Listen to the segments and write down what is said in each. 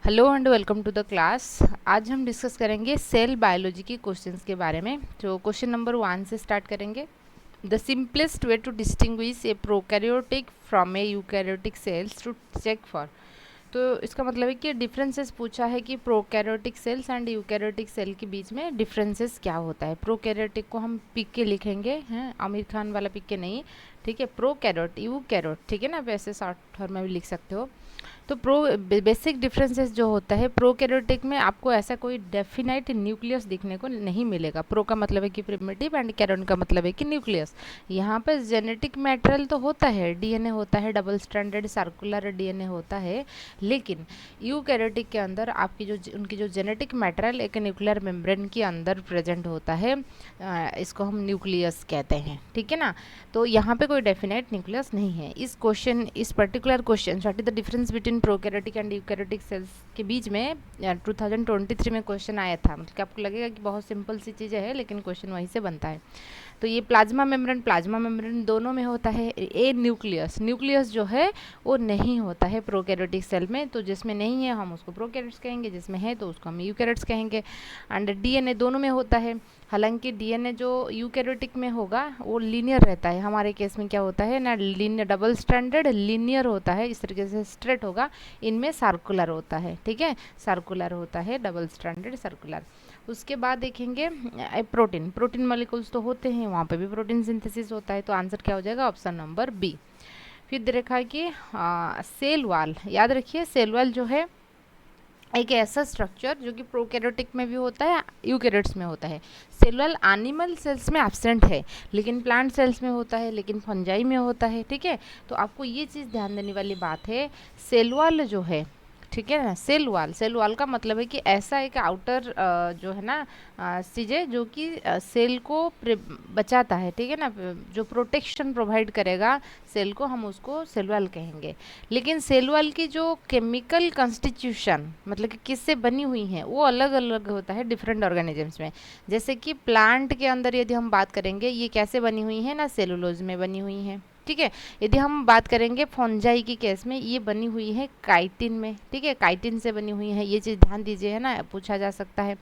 Hello and welcome to the class. आज हम discuss करेंगे सेल बायोलॉजी की क्वेश्चंस के बारे में। तो क्वेश्चन नंबर 1 से स्टार्ट करेंगे। The simplest way to distinguish a prokaryotic from a eukaryotic cells to check for. तो इसका मतलब है कि डिफरेंसेस पूछा है कि prokaryotic cells and eukaryotic cell के बीच में डिफरेंसेस क्या होता है। प्रोकैरियोटिक को हम पिक के लिखेंगे, हैं, आमिर खान वाला पिक के नहीं, ठीक है। प्रोकैरियोट, यूकैरियोट, ठीक है ना, वैसे शॉर्ट फॉर्म में भी लिख सकते हो। तो बेसिक डिफरेंसेस जो होता है प्रोकैरियोटिक में, आपको ऐसा कोई डेफिनाइट न्यूक्लियस दिखने को नहीं मिलेगा। प्रो का मतलब है कि प्रिमिटिव एंड कैरियन का मतलब है कि न्यूक्लियस। यहाँ पर जेनेटिक मैटेरियल तो होता है, डीएनए होता है, डबल स्ट्रैंडेड सर्कुलर डीएनए होता है, लेकिन यूकैरियोटिक के अंदर आपकी उनकी जो जेनेटिक मैटेरियल एक न्यूक्लियर मेम्ब्रेन के अंदर प्रेजेंट होता है। इसको हम न्यूक्लियस कहते हैं, ठीक है ना। तो यहाँ पे कोई डेफिनेट न्यूक्लियस नहीं है। इस particular question what is the difference between prokaryotic and eukaryotic cells के बीच में 2023 में क्वेश्चन आया था। मतलब कि आपको लगेगा कि बहुत सिंपल सी चीज़ें है, लेकिन क्वेश्चन वहीं से बनता है। तो ये प्लाज्मा मेम्ब्रेन दोनों में होता है। ए न्यूक्लियस जो है वो नहीं होता है प्रोकैरियोटिक सेल में। तो जिसमें नहीं है हम उसको प्रोकैरियोट्स कहेंगे, जिसमें है तो उसको हम यूकैरियोट्स कहेंगे। एंड डीएनए दोनों में होता है। हालांकि डीएनए जो यूकैरियोटिक में होगा वो लीनियर रहता है। हमारे केस में क्या होता है ना, लीनियर डबल स्ट्रैंडेड लीनियर होता है, इस तरीके से स्ट्रेट होगा। इनमें सर्कुलर होता है, ठीक है, सर्कुलर होता है, डबल स्ट्रैंडेड सर्कुलर। उसके बाद देखेंगे प्रोटीन मॉलिक्यूल्स तो होते हैं, वहाँ पे भी प्रोटीन सिंथेसिस होता है। तो आंसर क्या हो जाएगा, ऑप्शन नंबर बी। फिर देखा कि सेल वॉल, याद रखिए सेल वॉल जो है एक ऐसा स्ट्रक्चर जो कि प्रोकैरियोटिक में भी होता है, यूकैरियोट्स में होता है। सेल वॉल एनिमल सेल्स में एब्सेंट है, लेकिन प्लांट सेल्स में होता है, लेकिन फंजाई में होता है, ठीक है। तो आपको ये चीज़ ध्यान देने वाली बात है, सेल वॉल जो है, ठीक है ना, सेल वॉल का मतलब है कि ऐसा एक आउटर जो है ना चीज़ें जो कि सेल को बचाता है, ठीक है ना, जो प्रोटेक्शन प्रोवाइड करेगा सेल को, हम उसको सेल वॉल कहेंगे। लेकिन सेल वॉल की जो केमिकल कंस्टिट्यूशन, मतलब कि किससे बनी हुई है, वो अलग अलग होता है डिफरेंट ऑर्गेनिजम्स में। जैसे कि प्लांट के अंदर यदि हम बात करेंगे, ये कैसे बनी हुई है ना, सेलुलोज में बनी हुई है, ठीक है। यदि हम बात करेंगे फंजाई की केस में, ये बनी हुई है काइटिन में, ठीक है, काइटिन से बनी हुई है। ये चीज़ ध्यान दीजिए, है ना, पूछा जा सकता है।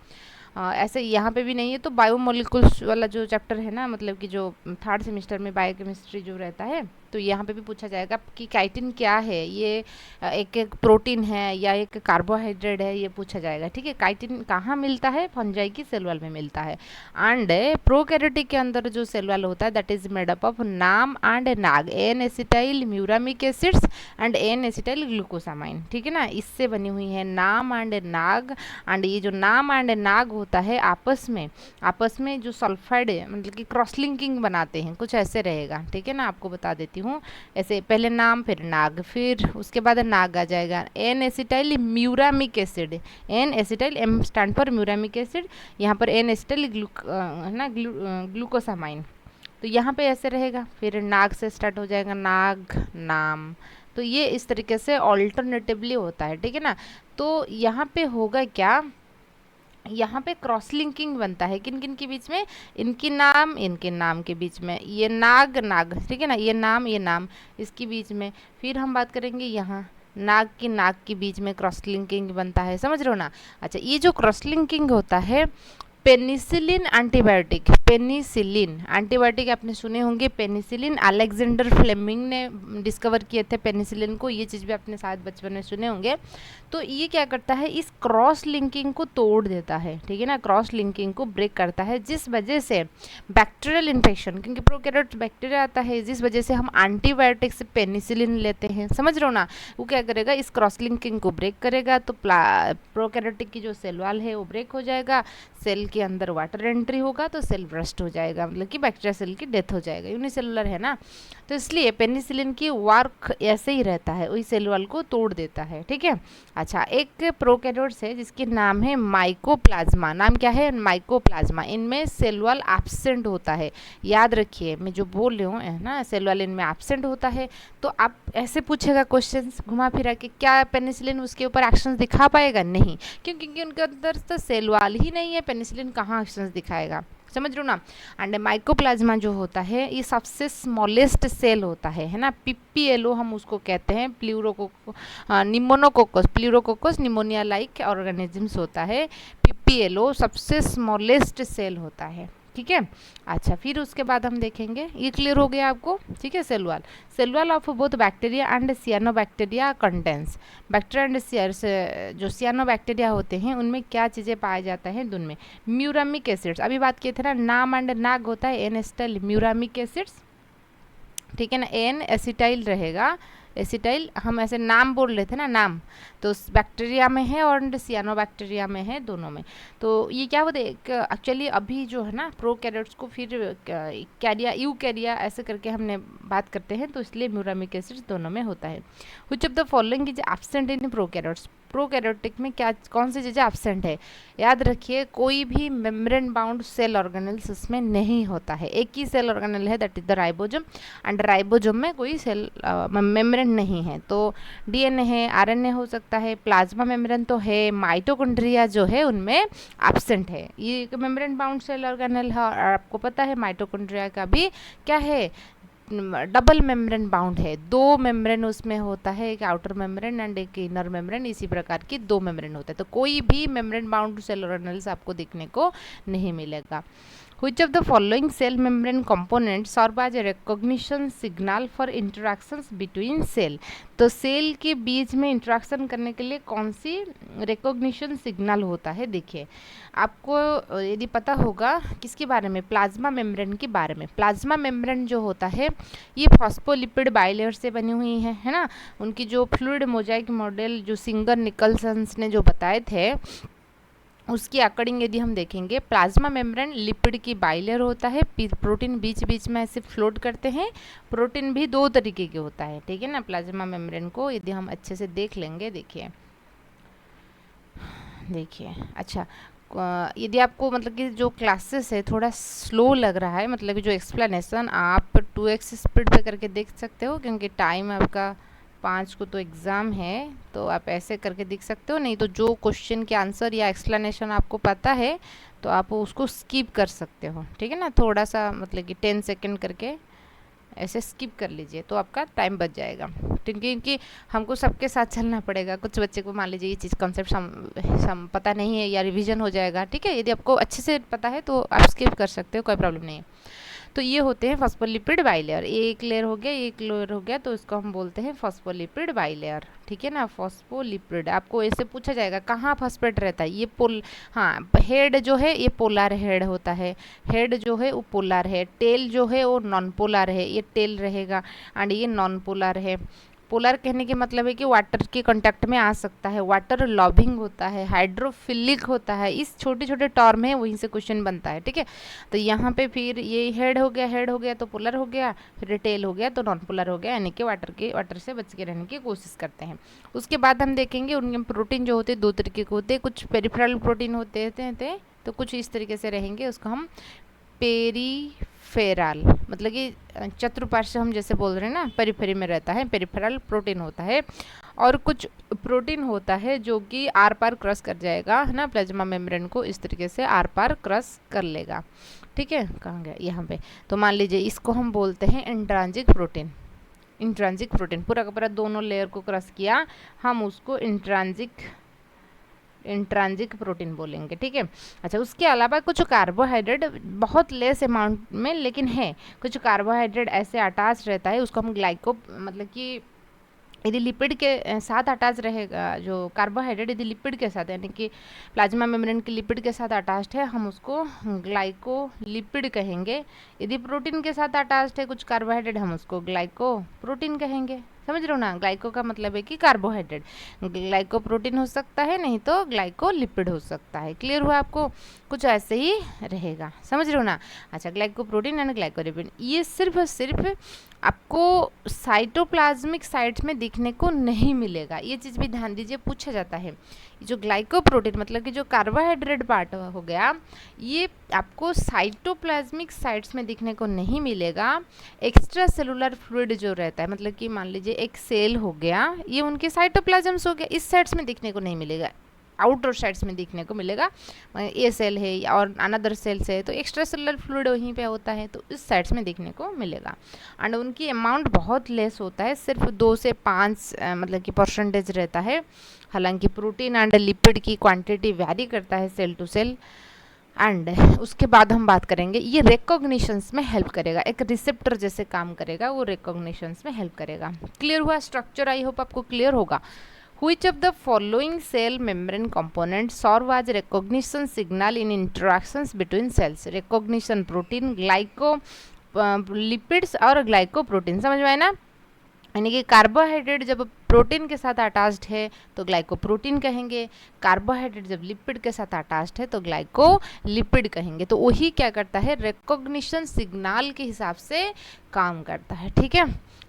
ऐसे यहाँ पे भी नहीं है। तो बायोमोलिकुल्स वाला जो चैप्टर है ना, मतलब कि जो थर्ड सेमेस्टर में बायोकेमिस्ट्री जो रहता है, तो यहाँ पे भी पूछा जाएगा कि काइटिन क्या है, ये एक प्रोटीन है या एक कार्बोहाइड्रेट है, ये पूछा जाएगा, ठीक है। काइटिन कहाँ मिलता है, फंजाई की सेल वॉल में मिलता है। एंड प्रोकैरियोटिक के अंदर जो सेल वॉल होता है that is made up of NAM and NAG, N acetyl muramic acids and N acetyl glucosamine, ठीक है ना, इससे बनी हुई है नाम एंड नाग। एंड ये जो नाम एंड नाग होता है आपस में जो सल्फाइड है, मतलब कि क्रॉस लिंकिंग बनाते हैं, कुछ ऐसे रहेगा, ठीक है ना। आपको बता देती हूँ, ऐसे पहले नाम फिर नाग, फिर उसके बाद नाग आ जाएगा, N acetyl muramic acid, N acetyl, M stand for muramic acid, यहाँ पर एन एसिटाइल ग्लूकोसामाइन। तो यहाँ पे ऐसे रहेगा, फिर नाग से स्टार्ट हो जाएगा, नाग नाम। तो ये इस तरीके से ऑल्टरनेटिवली होता है, ठीक है ना। तो यहाँ पे होगा क्या, यहाँ पे क्रॉस लिंकिंग बनता है किन किन के बीच में, इनके नाम के बीच में, ये नाग नाग, ठीक है ना, ये नाम इसके बीच में। फिर हम बात करेंगे यहाँ नाग के बीच में क्रॉस लिंकिंग बनता है, समझ रहे हो ना। अच्छा, ये जो क्रॉस लिंकिंग होता है, पेनिसिलिन एंटीबायोटिक आपने सुने होंगे। पेनिसिलिन अलेक्जेंडर फ्लेमिंग ने डिस्कवर किए थे पेनिसिलिन को, ये चीज़ भी आपने शायद बचपन में सुने होंगे। तो ये क्या करता है, इस क्रॉस लिंकिंग को तोड़ देता है, ठीक है ना, क्रॉस लिंकिंग को ब्रेक करता है, जिस वजह से बैक्टीरियल इन्फेक्शन, क्योंकि प्रोकैरियोट बैक्टीरिया आता है, जिस वजह से हम एंटीबायोटिक से पेनिसिलिन लेते हैं, समझ रहे हो ना। वो क्या करेगा, इस क्रॉस लिंकिंग को ब्रेक करेगा, तो प्रोकैरियोटिक की जो सेल वॉल है वो ब्रेक हो जाएगा, सेल के अंदर वाटर एंट्री होगा, तो सेल ब्रस्ट हो जाएगा, मतलब कि बैक्टीरिया सेल की डेथ हो जाएगा, यूनिसेलुलर है ना। तो इसलिए पेनिसिलिन की वर्क ऐसे ही रहता है, वही सेल वॉल को तोड़ देता है, ठीक है। अच्छा, एक प्रोकैरियोट्स है जिसके नाम है माइकोप्लाज्मा, नाम क्या है, माइकोप्लाज्मा। इनमें सेल वॉल एब्सेंट होता है, याद रखिए मैं जो बोल रही हूँ, है ना, सेल वॉल इनमें एब्सेंट होता है। तो आप ऐसे पूछेगा क्वेश्चन घुमा फिरा के, क्या पेनिसिलिन उसके ऊपर एक्शन दिखा पाएगा, नहीं, क्योंकि उनके अंदर तो सेल वॉल ही नहीं है, पेनिसिलिन कहाँ एक्शन दिखाएगा, समझ रहे हो ना। एंड माइकोप्लाज्मा जो होता है ये सबसे स्मॉलेस्ट सेल होता है ना, पीपीएलओ हम उसको कहते हैं, निमोनोकोकस, प्लूरोकोकस निमोनिया लाइक ऑर्गेनिजम्स होता है, पीपीएलओ सबसे स्मॉलेस्ट सेल होता है, ठीक है। अच्छा, फिर उसके बाद हम देखेंगे, ये क्लियर हो गया आपको, ठीक है। Cell wall of both bacteria and cyanobacteria contains, bacteria and जो सियानोबैक्टीरिया होते हैं उनमें क्या चीज़ें पाया जाता है, उनमें म्यूरामिक एसिड्स, अभी बात किए थे ना, नाम एंड नाग होता है एन एसिटाइल म्यूरामिक एसिड्स, ठीक है ना, एन एसिटाइल रहेगा, एसिटाइल हम ऐसे नाम बोल रहे थे ना, नाम तो बैक्टीरिया में है और सियानो बैक्टीरिया में है, दोनों में। तो ये क्या होता है एक्चुअली, अभी जो है ना प्रोकैरियोट्स को फिर कैरिया यूकैरिया ऐसे करके हमने बात करते हैं, तो इसलिए म्यूरामिक एसिड्स दोनों में होता है। Which of the following is absent in prokaryotes, prokaryotic में क्या कौन सी चीज़ें एब्सेंट है, याद रखिए कोई भी मेम्ब्रेन बाउंड सेल ऑर्गेनल्स इसमें नहीं होता है, एक ही सेल ऑर्गेनल है, that is the ribosome, and ribosome में कोई सेल मेम्ब्रेन नहीं है। तो डीएनए है, आरएनए हो सकता है, प्लाज्मा मेम्ब्रेन तो है, माइटोकॉन्ड्रिया जो है उनमें एब्सेंट है। ये मेम्ब्रेन बाउंड सेल ऑर्गेनल है, और आपको पता है माइटोकॉन्ड्रिया का भी क्या है, डबल मेम्ब्रेन बाउंड है, दो मेम्ब्रेन उसमें होता है, एक आउटर मेम्ब्रेन एंड एक इनर मेम्ब्रेन, इसी प्रकार की दो मेम्ब्रेन होता है। तो कोई भी मेम्ब्रेन बाउंड सेल ऑर्गेनल्स आपको दिखने को नहीं मिलेगा। Which of the following cell membrane components serve as a recognition signal for interactions between cell, तो सेल के बीच में इंटरेक्शन करने के लिए कौन सी रिकॉग्निशन सिग्नल होता है, देखिए आपको यदि पता होगा किसके बारे में, प्लाज्मा मेम्ब्रेन के बारे में। प्लाज्मा मेम्ब्रेन जो होता है ये फॉस्फोलिपिड बाइलेयर से बनी हुई है ना, उनकी जो फ्लूइड मोजाइक मॉडल जो सिंगर निकलसन्स ने जो बताए थे उसकी अकॉर्डिंग यदि हम देखेंगे, प्लाज्मा मेम्ब्रेन लिपिड की बाइलेयर होता है, प्रोटीन बीच बीच में ऐसे फ्लोट करते हैं, प्रोटीन भी दो तरीके के होता है, ठीक है ना। प्लाज्मा मेम्ब्रेन को यदि हम अच्छे से देख लेंगे, देखिए अच्छा, यदि आपको मतलब कि जो क्लासेस है थोड़ा स्लो लग रहा है, मतलब कि जो एक्सप्लेनेशन आप 2x स्पीड पे करके देख सकते हो, क्योंकि टाइम आपका 5 को तो एग्ज़ाम है, तो आप ऐसे करके देख सकते हो, नहीं तो जो क्वेश्चन के आंसर या एक्सप्लेनेशन आपको पता है तो आप उसको स्किप कर सकते हो, ठीक है ना। थोड़ा सा मतलब कि 10 सेकेंड करके ऐसे स्किप कर लीजिए तो आपका टाइम बच जाएगा, क्योंकि हमको सबके साथ चलना पड़ेगा। कुछ बच्चे को मान लीजिए ये चीज़ कॉन्सेप्ट पता नहीं है या रिवीजन हो जाएगा, ठीक है। यदि आपको अच्छे से पता है तो आप स्किप कर सकते हो, कोई प्रॉब्लम नहीं है। तो ये होते हैं फॉस्फोलिपिड बाइलेयर, एक लेयर हो गया, एक लेयर हो गया, तो इसको हम बोलते हैं फॉस्फोलिपिड बाइलेयर, ठीक है ना। फॉस्फोलिपिड आपको ऐसे पूछा जाएगा कहाँ फॉस्फेट रहता है, ये हाँ, हेड जो है ये पोलर हेड होता है, हेड जो है वो पोलर है, टेल जो है वो नॉन पोलर है, ये टेल रहेगा, एंड ये नॉन पोलर है। पोलर कहने के मतलब है कि वाटर के कांटेक्ट में आ सकता है, वाटर लॉबिंग होता है, हाइड्रोफिलिक होता है, इस छोटे छोटे टर्म है, वहीं से क्वेश्चन बनता है, ठीक है। तो यहाँ पे फिर ये हेड हो गया तो पोलर हो गया, फिर टेल हो गया तो नॉन पोलर हो गया, यानी कि वाटर से बच के रहने की कोशिश करते हैं। उसके बाद हम देखेंगे उनके प्रोटीन जो होते हैं दो तरीके के होते हैं, कुछ पेरिफेरल प्रोटीन होते थे तो कुछ इस तरीके से रहेंगे, उसको हम पेरीफेरल मतलब कि चतुर्पार्श्व हम जैसे बोल रहे हैं ना, पेरिफेरी में रहता है, पेरिफेरल प्रोटीन होता है। और कुछ प्रोटीन होता है जो कि आर पार क्रॉस कर जाएगा, है ना, प्लाज्मा मेम्ब्रेन को इस तरीके से आर पार क्रॉस कर लेगा, ठीक है। कहाँ गया, यहाँ पे। तो मान लीजिए इसको हम बोलते हैं इंट्रांजिक प्रोटीन, इंट्रांजिक प्रोटीन पूरा का पूरा दोनों लेयर को क्रॉस किया, हम उसको इंट्रांजिक प्रोटीन बोलेंगे, ठीक है। अच्छा, उसके अलावा कुछ कार्बोहाइड्रेट बहुत लेस अमाउंट में लेकिन है, कुछ कार्बोहाइड्रेट ऐसे अटैच रहता है, उसको हम ग्लाइको मतलब कि यदि लिपिड के साथ अटैच रहेगा, जो कार्बोहाइड्रेट यदि लिपिड के साथ यानी कि प्लाज्मा मेम्ब्रेन के लिपिड के साथ अटैच्ड है, हम उसको ग्लाइकोलिपिड कहेंगे। यदि प्रोटीन के साथ अटैच्ड है कुछ कार्बोहाइड्रेट, हम उसको ग्लाइकोप्रोटीन कहेंगे। समझ रहे हो ना, ग्लाइको का मतलब है कि कार्बोहाइड्रेट, ग्लाइकोप्रोटीन हो सकता है, नहीं तो ग्लाइकोलिपिड हो सकता है। क्लियर हुआ आपको, कुछ ऐसे ही रहेगा, समझ रहे हो ना। अच्छा, ग्लाइकोप्रोटीन एंड ग्लाइकोलिपिड ये सिर्फ आपको साइटोप्लाज्मिक साइट्स में दिखने को नहीं मिलेगा, ये चीज़ भी ध्यान दीजिए, पूछा जाता है। जो ग्लाइकोप्रोटीन मतलब कि जो कार्बोहाइड्रेट पार्ट हो गया, ये आपको साइटोप्लाज्मिक साइट्स में दिखने को नहीं मिलेगा। एक्स्ट्रा सेलुलर फ्लूइड जो रहता है, मतलब कि मान लीजिए एक सेल हो गया, ये उनके साइटोप्लाज्म्स हो गया, इस साइट्स में दिखने को नहीं मिलेगा। आउटर साइड्स में देखने को मिलेगा। ए सेल है और अनदर सेल्स है तो एक्स्ट्रा सेलुलर फ्लूइड वहीं पे होता है, तो इस साइड्स में देखने को मिलेगा। एंड उनकी अमाउंट बहुत लेस होता है, सिर्फ 2 से 5 मतलब कि परसेंटेज रहता है। हालांकि प्रोटीन एंड लिपिड की क्वांटिटी वैरी करता है सेल टू सेल। एंड उसके बाद हम बात करेंगे, ये रिकॉग्निशंस में हेल्प करेगा, एक रिसेप्टर जैसे काम करेगा, वो रिकॉग्निशंस में हेल्प करेगा। क्लियर हुआ स्ट्रक्चर? आई होप आपको क्लियर होगा। Which of the following cell membrane components serve as recognition signal in interactions between cells? Recognition protein, lipids और ग्लाइकोप्रोटीन, समझ में आए ना? यानी कि कार्बोहाइड्रेट जब प्रोटीन के साथ अटैच्ड है तो ग्लाइकोप्रोटीन कहेंगे, कार्बोहाइड्रेट जब लिपिड के साथ अटैच्ड है तो ग्लाइकोलिपिड कहेंगे। तो वही क्या करता है, रिकॉग्निशन सिग्नल के हिसाब से काम करता है। ठीक है,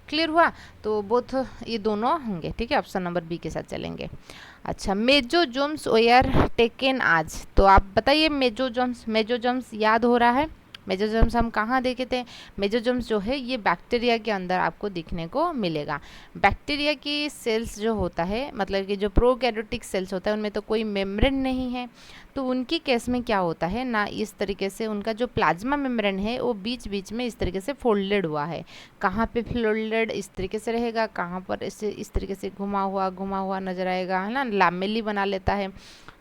क्लियर हुआ? तो बोथ ये दोनों होंगे। ठीक है, ऑप्शन नंबर बी के साथ चलेंगे। अच्छा, मेजोजोम्स वेयर टेकन आज, तो आप बताइए मेजोजोम्स याद हो रहा है? मेजोजोम्स हम कहाँ देखे थे? मेजोजोम्स जो है ये बैक्टीरिया के अंदर आपको दिखने को मिलेगा। बैक्टीरिया की सेल्स जो होता है, मतलब कि जो प्रोकैरियोटिक सेल्स होता है उनमें तो कोई मेम्ब्रेन नहीं है, तो उनकी केस में क्या होता है ना, इस तरीके से उनका जो प्लाज्मा मेम्ब्रेन है वो बीच बीच में इस तरीके से फोल्डेड हुआ है। कहाँ पे फोल्डेड इस तरीके से रहेगा, कहाँ पर इस तरीके से घुमा हुआ नजर आएगा, है ना, लैमेली बना लेता है।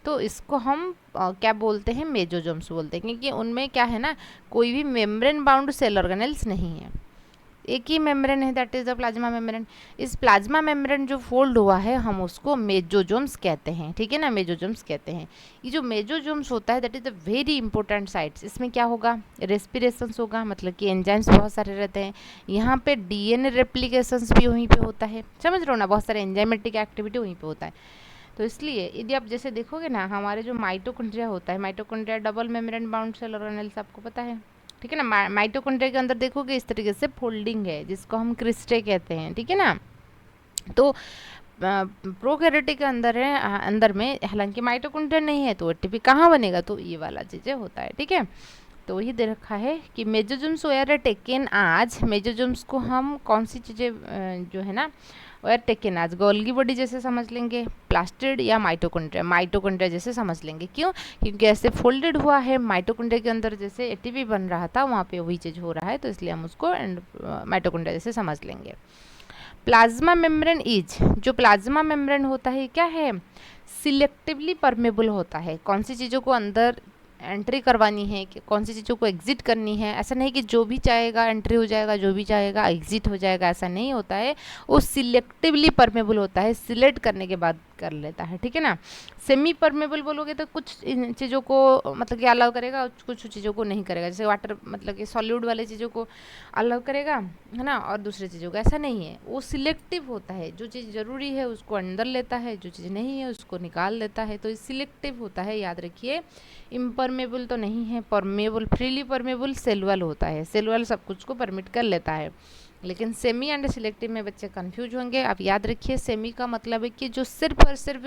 तो इसको हम क्या बोलते हैं, मेजोजोम्स बोलते हैं, क्योंकि उनमें क्या है ना, कोई भी मेम्ब्रेन बाउंड सेल ऑर्गेनेल्स नहीं है, एक ही मेम्ब्रेन है, that is the plasma membrane. इस प्लाज्मा मेम्ब्रेन जो फोल्ड हुआ है हम उसको मेजोजोम्स कहते हैं। ठीक है ना, मेजोजोम्स कहते हैं। ये जो मेजोजोम्स होता है that is the very important sites. इसमें क्या होगा, रेस्पिरेशंस होगा, मतलब कि एंजाइम्स बहुत सारे रहते हैं। यहाँ पे डीएनए रेप्लिकेशंस भी वहीं पे होता है, समझ रहे हो ना, बहुत सारे एंजाइमेटिक एक्टिविटी वहीं पे होता है। तो इसलिए यदि आप जैसे देखोगे ना, हमारे जो माइटोकॉन्ड्रिया होता है, mitochondria double membrane bound cell organelles आपको पता है। ठीक है ना, माइटोकॉन्ड्रिया के अंदर देखोगे इस तरीके से फोल्डिंग है, जिसको हम क्रिस्टे कहते हैं। ठीक है ना, तो प्रोकैरियोटिक के अंदर है, अंदर में हालांकि माइटोकॉन्ड्रिया नहीं है तो एटीपी कहाँ बनेगा, तो ये वाला चीज़ें होता है। ठीक है, तो वही दे रखा है कि मेजोजोम्स वेयर टेकन आज, मेजोजोम्स को हम कौन सी चीज़ें जो है ना वेयर टेकन आज, गोल्गी बॉडी जैसे समझ लेंगे, प्लास्टिड या माइटोकॉन्ड्रिया जैसे समझ लेंगे। क्यों? क्योंकि ऐसे फोल्डेड हुआ है, माइटोकॉन्ड्रिया के अंदर जैसे एटीपी बन रहा था वहाँ पे वही चीज़ हो रहा है, तो इसलिए हम उसको माइटोकॉन्ड्रिया जैसे समझ लेंगे। प्लाज्मा मेम्ब्रेन इज, जो प्लाज्मा मेम्ब्रेन होता है क्या है, सिलेक्टिवली परमेबल होता है। कौन सी चीज़ों को अंदर एंट्री करवानी है, कि कौन सी चीज़ों को एग्जिट करनी है, ऐसा नहीं कि जो भी चाहेगा एंट्री हो जाएगा, जो भी चाहेगा एग्जिट हो जाएगा, ऐसा नहीं होता है। वो सिलेक्टिवली परमेबल होता है, सिलेक्ट करने के बाद कर लेता है। ठीक है ना, सेमी परमेबल बोलोगे तो कुछ चीज़ों को मतलब कि अलाउ करेगा, कुछ चीज़ों को नहीं करेगा, जैसे वाटर मतलब कि सॉल्यूट वाले चीज़ों को अलाउ करेगा, है ना, और दूसरी चीज़ों को ऐसा नहीं है। वो सिलेक्टिव होता है, जो चीज़ ज़रूरी है उसको अंदर लेता है, जो चीज़ नहीं है उसको निकाल देता है, तो ये सिलेक्टिव होता है, याद रखिए। इम्परमेबल तो नहीं है, परमेबल, फ्रीली परमेबल सेलुअल होता है, सेलुअल सब कुछ को परमिट कर लेता है। लेकिन सेमी एंड सिलेक्टिव में बच्चे कंफ्यूज होंगे। आप याद रखिए, सेमी का मतलब है कि जो सिर्फ और सिर्फ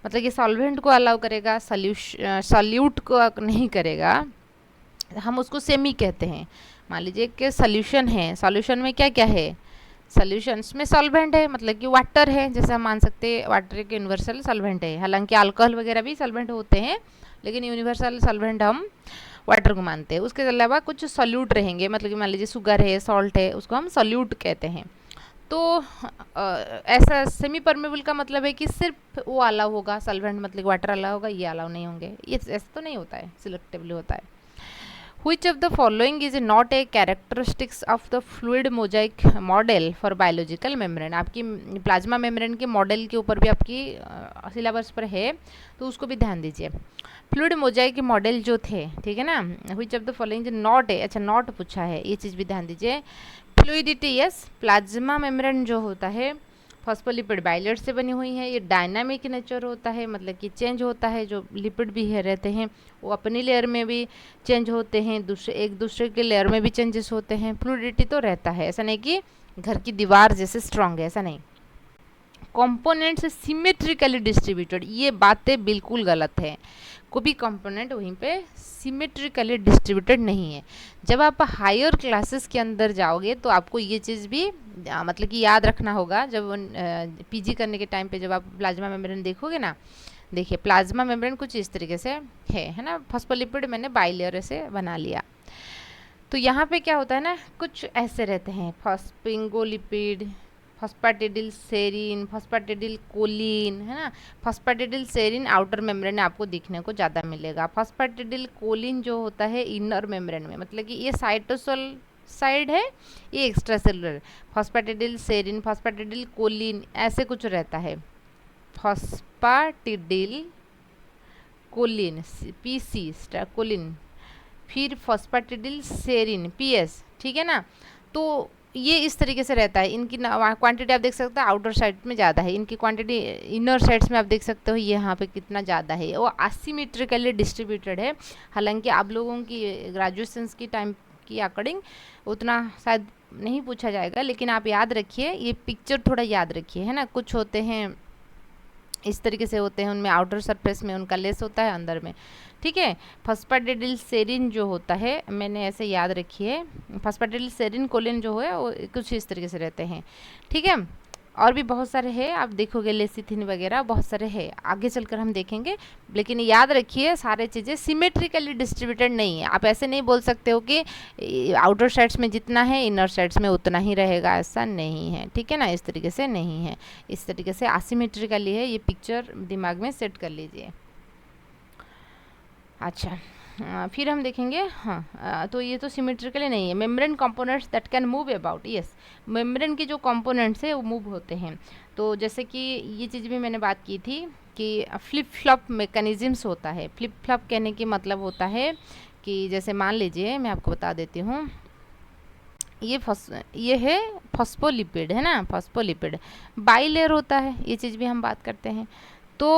मतलब कि सॉल्वेंट को अलाउ करेगा, सॉल्यूट को नहीं करेगा, हम उसको सेमी कहते हैं। मान लीजिए कि सॉल्यूशन है, सॉल्यूशन में क्या क्या है, सॉल्यूशंस में सॉल्वेंट है, मतलब कि वाटर है, जैसे हम मान सकते हैं वाटर एक यूनिवर्सल सॉल्वेंट है। हालांकि अल्कोहल वगैरह भी सॉल्वेंट होते हैं, लेकिन यूनिवर्सल सॉल्वेंट हम वाटर को मानते हैं। उसके अलावा कुछ सॉल्यूट रहेंगे, मतलब कि मान लीजिए शुगर है, सॉल्ट है, उसको हम सॉल्यूट कहते हैं। तो ऐसा सेमी परमेबल का मतलब है कि सिर्फ वो अलाउ होगा, सॉल्वेंट मतलब वाटर अलाउ होगा, ये अलाउ नहीं होंगे। ये ऐसा तो नहीं होता है, सिलेक्टिवली होता है। Which of the following is not a characteristics of the fluid mosaic model for biological membrane? आपकी प्लाज्मा मेम्ब्रेन के मॉडल के ऊपर भी आपकी सिलेबस पर है, तो उसको भी ध्यान दीजिए। फ्लूइड मोजाइक के मॉडल जो थे, ठीक है ना, which of the following is not है, अच्छा नॉट पूछा है, ये चीज़ भी ध्यान दीजिए। फ्लूइडिटी, यस, प्लाज्मा मेम्ब्रेन जो होता है फॉस्फोलिपिड बाइलेट से बनी हुई है, ये डायनामिक नेचर होता है, मतलब कि चेंज होता है, जो लिपिड भी है रहते हैं वो अपनी लेयर में भी चेंज होते हैं, एक दूसरे के लेयर में भी चेंजेस होते हैं। फ्लूइडिटी तो रहता है, ऐसा नहीं कि घर की दीवार जैसे स्ट्रांग है, ऐसा नहीं। कंपोनेंट्स सिमेट्रिकली डिस्ट्रीब्यूटेड, ये बातें बिल्कुल गलत है। कोई भी कंपोनेंट वहीं पे सिमेट्रिकली डिस्ट्रीब्यूटेड नहीं है। जब आप हायर क्लासेस के अंदर जाओगे तो आपको ये चीज़ भी मतलब कि याद रखना होगा। जब पीजी करने के टाइम पे जब आप प्लाज्मा मेम्ब्रेन देखोगे ना, देखिए प्लाज्मा मेम्ब्रेन कुछ इस तरीके से है ना, फॉस्फोलिपिड मैंने बाइलेयर से बना लिया। तो यहाँ पे क्या होता है ना, कुछ ऐसे रहते हैं, फॉस्फिंगोलिपिड, फॉस्फेटिडिल सेरीन, फॉस्फेटिडिल कोलिन, है ना। फॉस्फेटिडिल सेरीन आउटर मेम्ब्रेन में आपको दिखने को ज़्यादा मिलेगा। फॉस्फेटिडिल कोलिन जो होता है इनर मेम्ब्रेन में, मतलब कि ये साइटोसोल साइड है, ये extracellular. Phosphatidyl serine, phosphatidyl choline ऐसे कुछ रहता है। फॉस्फेटिडिल कोलिन पीसी कोलिन, फिर फॉस्फेटिडिल सेरीन पीएस, ठीक है ना। तो ये इस तरीके से रहता है। इनकी क्वांटिटी आप देख सकते हो आउटर साइड में ज़्यादा है, इनकी क्वांटिटी इनर साइड्स में आप देख सकते हो ये यहाँ पे कितना ज़्यादा है। वो असिमेट्रिकली डिस्ट्रीब्यूटेड है। हालांकि आप लोगों की ग्रेजुएशन की टाइम की अकॉर्डिंग उतना शायद नहीं पूछा जाएगा, लेकिन आप याद रखिए, ये पिक्चर थोड़ा याद रखिए, है ना। कुछ होते हैं इस तरीके से होते हैं, उनमें आउटर सरफेस में उनका लेस होता है, अंदर में, ठीक है। फॉस्फेटिडिल सेरीन जो होता है, मैंने ऐसे याद रखिए, फॉस्फेटिडिल सेरीन कोलिन जो है वो कुछ इस तरीके से रहते हैं, ठीक है। और भी बहुत सारे हैं, आप देखोगे लेसिथिन वगैरह बहुत सारे हैं, आगे चलकर हम देखेंगे। लेकिन याद रखिए सारे चीज़ें सिमेट्रिकली डिस्ट्रीब्यूटेड नहीं है। आप ऐसे नहीं बोल सकते हो कि आउटर साइड्स में जितना है इनर साइड्स में उतना ही रहेगा, ऐसा नहीं है, ठीक है ना। इस तरीके से नहीं है, इस तरीके से असिमेट्रिकली है। ये पिक्चर दिमाग में सेट कर लीजिए। अच्छा, फिर हम देखेंगे, हाँ, तो ये तो सिमेट्रिकली नहीं है। Membrane components that can move about, yes, membrane के जो कंपोनेंट्स है वो मूव होते हैं। तो जैसे कि ये चीज़ भी मैंने बात की थी कि फ्लिप फ्लॉप मैकेनिज्म्स होता है। फ्लिप फ्लॉप कहने की मतलब होता है कि जैसे मान लीजिए, मैं आपको बता देती हूँ, ये है फॉस्फोलिपिड, है ना, फॉस्फोलिपिड बाइलेयर होता है, ये चीज़ भी हम बात करते हैं। तो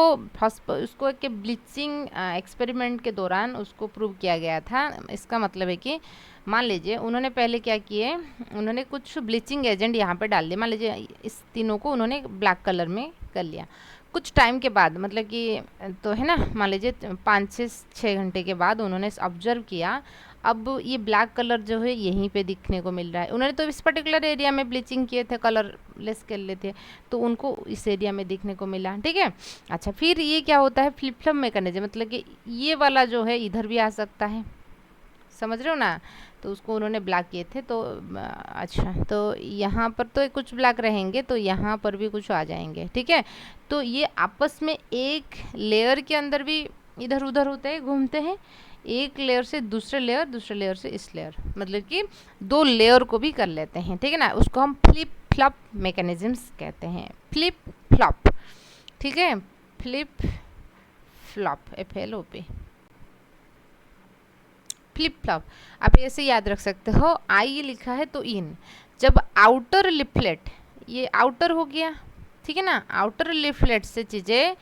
उसको एक ब्लीचिंग एक्सपेरिमेंट के दौरान उसको प्रूव किया गया था। इसका मतलब है कि मान लीजिए उन्होंने पहले क्या किए, उन्होंने कुछ ब्लीचिंग एजेंट यहाँ पे डाल दिया। मान लीजिए इस तीनों को उन्होंने ब्लैक कलर में कर लिया। कुछ टाइम के बाद, मतलब कि तो है ना, मान लीजिए 5 से 6 घंटे के बाद उन्होंने ऑब्जर्व किया, अब ये ब्लैक कलर जो है यहीं पे दिखने को मिल रहा है। उन्होंने तो इस पर्टिकुलर एरिया में ब्लीचिंग किए थे, कलरलेस कर लेते थे, तो उनको इस एरिया में दिखने को मिला, ठीक है। अच्छा, फिर ये क्या होता है, फ्लिप फ्लॉप मैकेनिज्म, मतलब कि ये वाला जो है इधर भी आ सकता है, समझ रहे हो ना। तो उसको उन्होंने ब्लैक किए थे, तो अच्छा, तो यहाँ पर तो कुछ ब्लैक रहेंगे, तो यहाँ पर भी कुछ आ जाएंगे, ठीक है। तो ये आपस में एक लेयर के अंदर भी इधर उधर होते हैं, घूमते हैं, एक लेयर से दूसरे लेयर, दूसरे लेयर से इस लेयर, मतलब कि 2 लेयर को भी कर लेते हैं, ठीक है ना। उसको हम फ्लिप फ्लॉप मैकेनिज्म्स कहते हैं, फ्लिप फ्लॉप, ठीक है। Flip flop, FLOP, flip flop. आप ऐसे याद रख सकते हो, आई लिखा है तो इन, जब आउटर लिफलेट, ये आउटर हो गया, ठीक है ना, आउटर लिफलेट से चीज़ें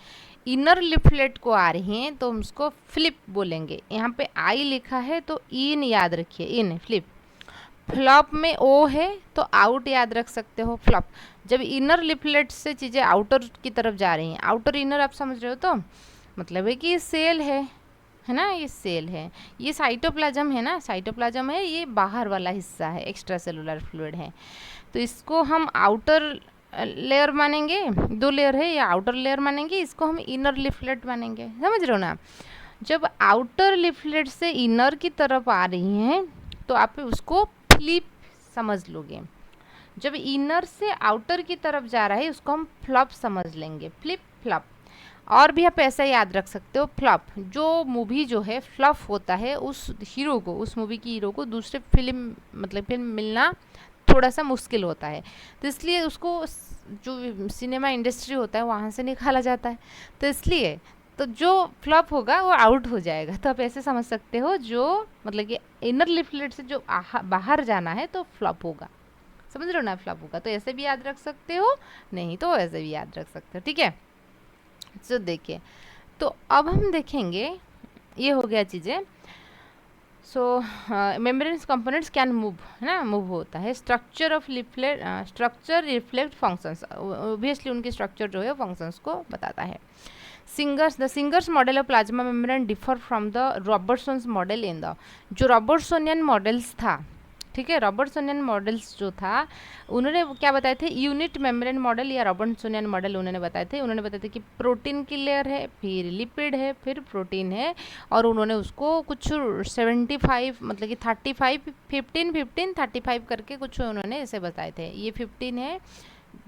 इनर लिफलेट को आ रही हैं तो हम उसको फ्लिप बोलेंगे। यहाँ पे आई लिखा है तो इन याद रखिए, इन फ्लिप। फ्लॉप में ओ है तो आउट याद रख सकते हो, फ्लॉप। जब इनर लिफलेट से चीज़ें आउटर की तरफ जा रही हैं, आउटर इनर आप समझ रहे हो, तो मतलब है कि ये सेल है ना, ये सेल है, ये साइटोप्लाज्म है ना, साइटोप्लाज्म है, ये बाहर वाला हिस्सा है, एक्स्ट्रा सेलुलर फ्लूइड है। तो इसको हम आउटर लेयर मानेंगे, 2 लेयर है, या आउटर लेयर मानेंगे, इसको हम इनर लिफलेट मानेंगे, समझ रहे हो ना। जब आउटर लिफलेट से इनर की तरफ आ रही हैं तो आप उसको फ्लिप समझ लोगे। जब इनर से आउटर की तरफ जा रहा है उसको हम फ्लॉप समझ लेंगे, फ्लिप फ्लॉप। और भी आप ऐसा याद रख सकते हो, फ्लॉप, जो मूवी जो है फ्लॉप होता है, उस हीरो को, उस मूवी की हीरो को दूसरे फिल्म, मतलब फिल्म मिलना थोड़ा सा मुश्किल होता है, तो इसलिए उसको जो सिनेमा इंडस्ट्री होता है वहाँ से निकाला जाता है। तो इसलिए तो जो फ्लॉप होगा वो आउट हो जाएगा। तो आप ऐसे समझ सकते हो, जो मतलब कि इनर लिफलेट से जो बाहर जाना है तो फ्लॉप होगा, समझ रहे हो ना, फ्लॉप होगा। तो ऐसे भी याद रख सकते हो, नहीं तो ऐसे भी याद रख सकते हो, ठीक है। तो देखिए, तो अब हम देखेंगे, ये हो गया चीज़ें। So membranes components can move, है ना, मूव होता है। Structure of leaflet, structure reflect functions, obviously उनकी स्ट्रक्चर जो है फंक्शंस को बताता है। The Singer's model of plasma membrane differ from the Robertson's model in the, जो रॉबर्टसोनियन मॉडल्स था, ठीक है। रॉबर्टसोनियन मॉडल्स जो था, उन्होंने क्या बताए थे, यूनिट मेम्ब्रेन मॉडल या रॉबर्टसोनियन मॉडल उन्होंने बताए थे कि प्रोटीन की लेयर है, फिर लिपिड है, फिर प्रोटीन है, और उन्होंने उसको कुछ 75 मतलब कि 35 15 15 35 करके कुछ उन्होंने ऐसे बताए थे। ये 15 है,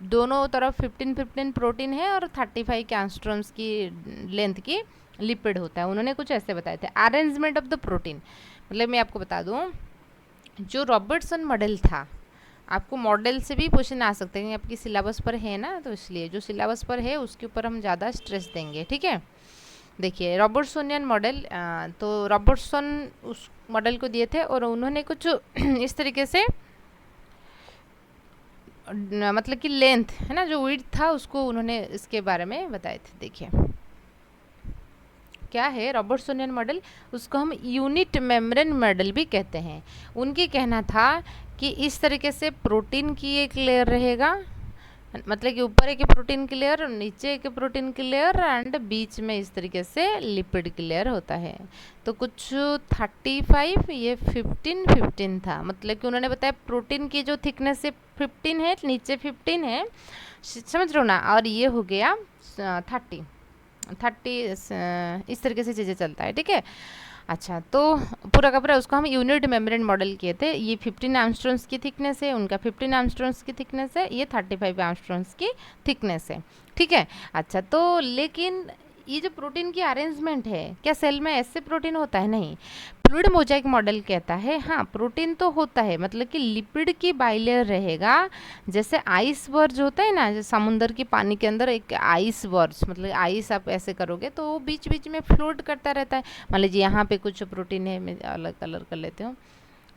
दोनों तरफ 15 15 प्रोटीन है और 35 एंगस्ट्रॉम्स की लेंथ की लिपिड होता है। उन्होंने कुछ ऐसे बताए थे। अरेंजमेंट ऑफ द प्रोटीन, मतलब मैं आपको बता दूं, जो रॉबर्टसन मॉडल था, आपको मॉडल से भी क्वेश्चन आ सकते हैं, आपकी सिलेबस पर है ना, तो इसलिए जो सिलेबस पर है उसके ऊपर हम ज़्यादा स्ट्रेस देंगे। ठीक है, देखिए रॉबर्टसोनियन मॉडल, तो रॉबर्टसन उस मॉडल को दिए थे और उन्होंने कुछ इस तरीके से मतलब कि लेंथ है ना, जो विड्थ था उसको उन्होंने इसके बारे में बताए थे। देखिए क्या है रॉबर्टसोनियन मॉडल, उसको हम यूनिट मेम्ब्रेन मॉडल भी कहते हैं। उनके कहना था कि इस तरीके से प्रोटीन की एक लेयर रहेगा, मतलब कि ऊपर एक प्रोटीन की लेयर, नीचे एक प्रोटीन की लेयर, एंड बीच में इस तरीके से लिपिड की लेयर होता है। तो कुछ 35, ये 15 15 था, मतलब कि उन्होंने बताया प्रोटीन की जो थिकनेस है 15 है, नीचे 15 है, समझ रहे हो ना, और ये हो गया 30 इस तरीके से चीज़ें चलता है। ठीक है, अच्छा, तो पूरा का पूरा उसको हम यूनिट मेम्ब्रेन मॉडल किए थे। ये 15 एंगस्ट्रॉम्स की थिकनेस है, उनका 15 एंगस्ट्रॉम्स की थिकनेस है, ये 35 एंगस्ट्रॉम्स की थिकनेस है। ठीक है, अच्छा, तो लेकिन ये जो प्रोटीन की अरेंजमेंट है, क्या सेल में ऐसे प्रोटीन होता है? नहीं। फ्लूइड मोजाइक मॉडल कहता है हाँ प्रोटीन तो होता है, मतलब कि लिपिड की बाइलेयर रहेगा, जैसे आइस वर्ज होता है ना, जैसे समुंदर के पानी के अंदर एक आइस वर्ज, मतलब आइस आप ऐसे करोगे तो वो बीच बीच में फ्लोट करता रहता है। मान लीजिए यहाँ पे कुछ प्रोटीन है, मैं अलग कलर कर लेती हूँ,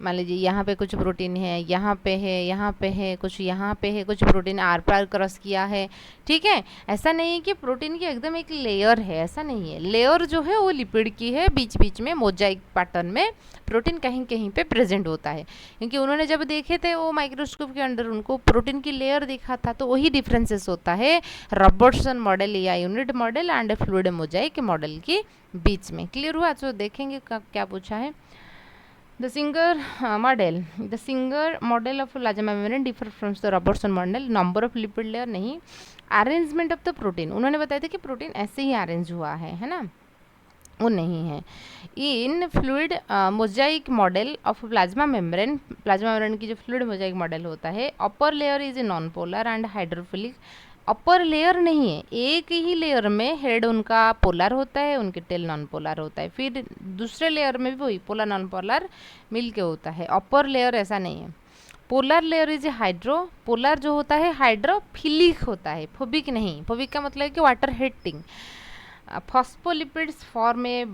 मान लीजिए यहाँ पे कुछ प्रोटीन है, यहाँ पे है, यहाँ पे है कुछ, यहाँ पे है कुछ प्रोटीन, आर पार क्रॉस किया है। ठीक है, ऐसा नहीं है कि प्रोटीन की एकदम एक लेयर है, ऐसा नहीं है। लेयर जो है वो लिपिड की है, बीच बीच में मोजाइक पैटर्न में प्रोटीन कहीं कहीं पे प्रेजेंट होता है। क्योंकि उन्होंने जब देखे थे वो माइक्रोस्कोप के अंदर, उनको प्रोटीन की लेयर दिखा था, तो वही डिफरेंसेस होता है रॉबर्टसन मॉडल या unit model and fluid Mosaic model के बीच में। क्लियर हुआ? तो देखेंगे क्या पूछा है। The Singer model of plasma membrane differ from the Robertson model. Number of lipid layer नहीं, अरेंजमेंट ऑफ द प्रोटीन उन्होंने बताया था कि प्रोटीन ऐसे ही अरेंज हुआ है ना, वो नहीं है। इन fluid Mosaic model of plasma membrane की जो फ्लूइड मोजाइक मॉडल होता है, upper layer is non polar and hydrophilic. Upper layer नहीं है, एक ही लेयर में हेड उनका पोलर होता है, उनके टेल नॉन पोलर होता है, फिर दूसरे लेयर में भी वही पोलर नॉन पोलर मिल के होता है। अपर लेयर ऐसा नहीं है। Polar layer is hydro, polar जो होता है हाइड्रोफिलिक होता है, फोबिक नहीं। फोबिक का मतलब है कि water hating. Phospholipids form a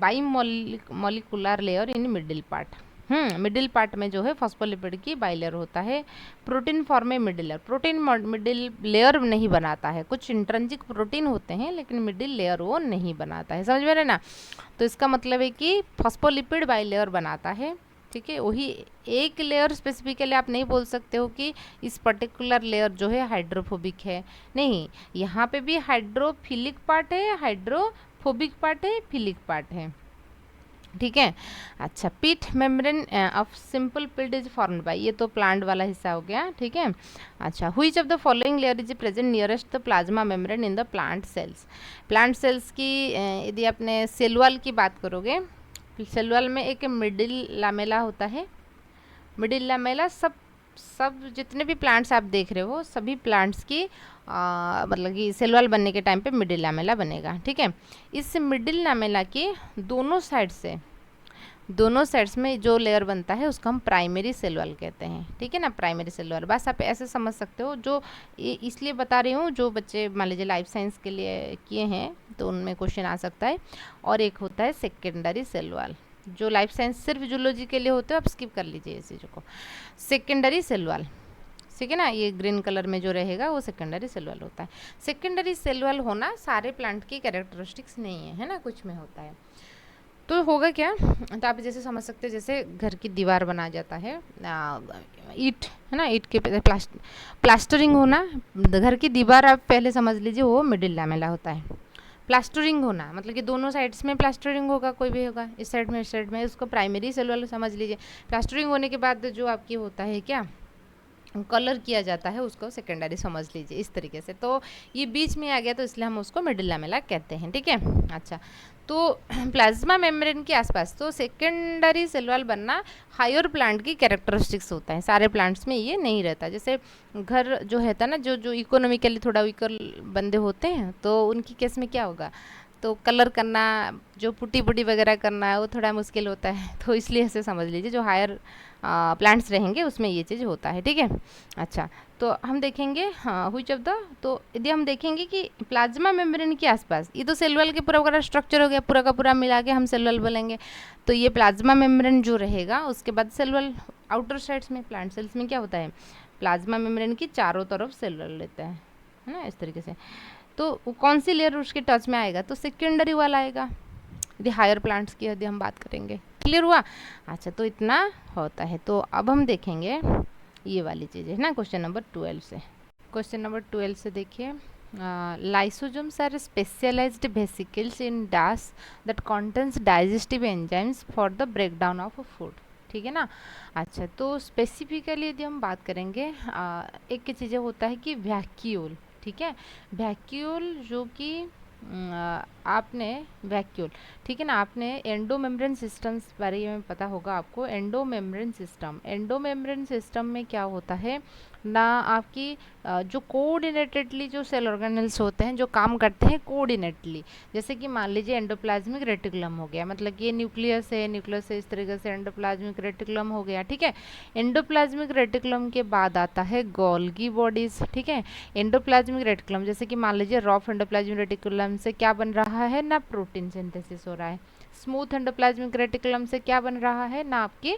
bimolecular layer in middle part. Middle part में जो है फॉस्फोलिपिड की बाइलेयर होता है। प्रोटीन फॉर्म में middle layer, protein middle layer नहीं बनाता है, कुछ इंट्रिंसिक प्रोटीन होते हैं लेकिन मिडिल लेयर वो नहीं बनाता है, समझ में रहे ना। तो इसका मतलब है कि फॉस्फोलिपिड बाइलेयर बनाता है। ठीक है, वही एक लेयर स्पेसिफिकली आप नहीं बोल सकते हो कि इस पर्टिकुलर लेयर जो है हाइड्रोफोबिक है, नहीं, यहाँ पे भी हाइड्रोफिलिक पार्ट है, हाइड्रोफोबिक पार्ट है, फिलिक पार्ट है। ठीक है, अच्छा, पीट membrane of simple peeled is formed by, ये तो प्लांट वाला हिस्सा हो गया। ठीक है, अच्छा, which of the following layer is present nearest the plasma membrane in the plant cells. Plant cells की यदि आपने सेल वॉल की बात करोगे, सेल वॉल में एक मिडिल लामेला होता है। मिडिल लामेला सब जितने भी प्लांट्स आप देख रहे हो, सभी प्लांट्स की मतलब कि सेल वॉल बनने के टाइम पे मिडिल लामेला बनेगा। ठीक है, इस मिडिल लामेला के दोनों साइड्स में जो लेयर बनता है उसको हम प्राइमरी सेल वॉल कहते हैं। ठीक है ना, प्राइमरी सेल वॉल, बस आप ऐसे समझ सकते हो। जो इसलिए बता रही हूँ, जो बच्चे मान लीजिए लाइफ साइंस के लिए किए हैं तो उनमें क्वेश्चन आ सकता है। और एक होता है सेकेंडरी सेल वॉल, जो लाइफ साइंस सिर्फ जूलॉजी के लिए होते हैं, आप स्किप कर लीजिए इस चीज़ों को। सेकेंडरी सेल वॉल, ठीक है ना, ये ग्रीन कलर में जो रहेगा वो सेकेंडरी सेल वॉल होता है। सेकेंडरी सेल वॉल होना सारे प्लांट की कैरेक्टरिस्टिक्स नहीं है ना, कुछ में होता है। तो होगा क्या, तो आप जैसे समझ सकते हैं, जैसे घर की दीवार बना जाता है, ईंट है ना, ईंट के प्लास्टरिंग होना, घर की दीवार आप पहले समझ लीजिए वो मिडिल लैमेला होता है। प्लास्टरिंग होना मतलब कि दोनों साइड्स में प्लास्टरिंग होगा, कोई भी होगा, इस साइड में इस साइड में, उसको प्राइमरी सेल वाला समझ लीजिए। प्लास्टरिंग होने के बाद जो आपकी होता है क्या, कलर किया जाता है, उसको सेकेंडरी समझ लीजिए इस तरीके से। तो ये बीच में आ गया तो इसलिए हम उसको मिडिल लैमेला कहते हैं, ठीक है। अच्छा, तो प्लाज्मा मेम्ब्रेन के आसपास तो सेकेंडरी सेल वॉल बनना हायर प्लांट की कैरेक्टरिस्टिक्स होता है, सारे प्लांट्स में ये नहीं रहता। जैसे घर जो रहता है ना, जो जो इकोनॉमिकली थोड़ा वीकर बंदे होते हैं, तो उनकी केस में क्या होगा, तो कलर करना, जो पुट्टी पुट्टी वगैरह करना है वो थोड़ा मुश्किल होता है, तो इसलिए ऐसे समझ लीजिए जो हायर प्लांट्स रहेंगे उसमें ये चीज़ होता है, ठीक है। अच्छा, तो हम देखेंगे व्हिच ऑफ द, तो यदि हम देखेंगे कि प्लाज्मा मेम्ब्रेन के आसपास, ये तो सेल वॉल के पूरा स्ट्रक्चर हो गया, पूरा का पूरा मिला के हम सेल वॉल बोलेंगे। तो ये प्लाज्मा मेम्ब्रेन जो रहेगा, उसके बाद सेल वॉल आउटर साइड्स में, प्लांट सेल्स में क्या होता है, प्लाज्मा मेम्ब्रेन की चारों तरफ सेल वॉल रहता है ना, इस तरीके से। तो कौन सी लेयर उसके टच में आएगा, तो सेकेंडरी वाला आएगा यदि हायर प्लांट्स की यदि हम बात करेंगे। क्लियर हुआ? अच्छा, तो इतना होता है। तो अब हम देखेंगे ये वाली चीज़ें ना, क्वेश्चन नंबर 12 से। क्वेश्चन नंबर 12 से देखिए, lysosomes are specialised vesicles in dash that contains digestive enzymes for the breakdown of food, ठीक है ना। अच्छा, तो स्पेसिफिकली यदि हम बात करेंगे, एक चीज़ें होता है कि वैक्यूल, ठीक है, वैक्यूल जो कि आपने वैक्यूल, ठीक है ना, आपने एंडोमेम्ब्रेन सिस्टम्स बारे में पता होगा आपको। एंडोमेम्ब्रेन सिस्टम में क्या होता है ना, आपकी जो कोऑर्डिनेटेडली जो सेल ऑर्गेनेल्स होते हैं जो काम करते हैं कोऑर्डिनेटली, जैसे कि मान लीजिए एंडोप्लाज्मिक रेटिकुलम हो गया, मतलब कि ये न्यूक्लियस है, न्यूक्लियस से इस तरीके से एंडोप्लाज्मिक रेटिकुलम हो गया, ठीक है। एंडोप्लाज्मिक रेटिकुलम के बाद आता है गोल्गी बॉडीज, ठीक है। एंडोप्लाज्मिक रेटिकुलम, जैसे कि मान लीजिए रॉफ एंडोप्लाज्मिक रेटिकुलम से क्या बन रहा है ना, प्रोटीन सिंथेसिस हो रहा है। स्मूथ एंडोप्लाज्मिक रेटिकुलम से क्या बन रहा है ना, आपकी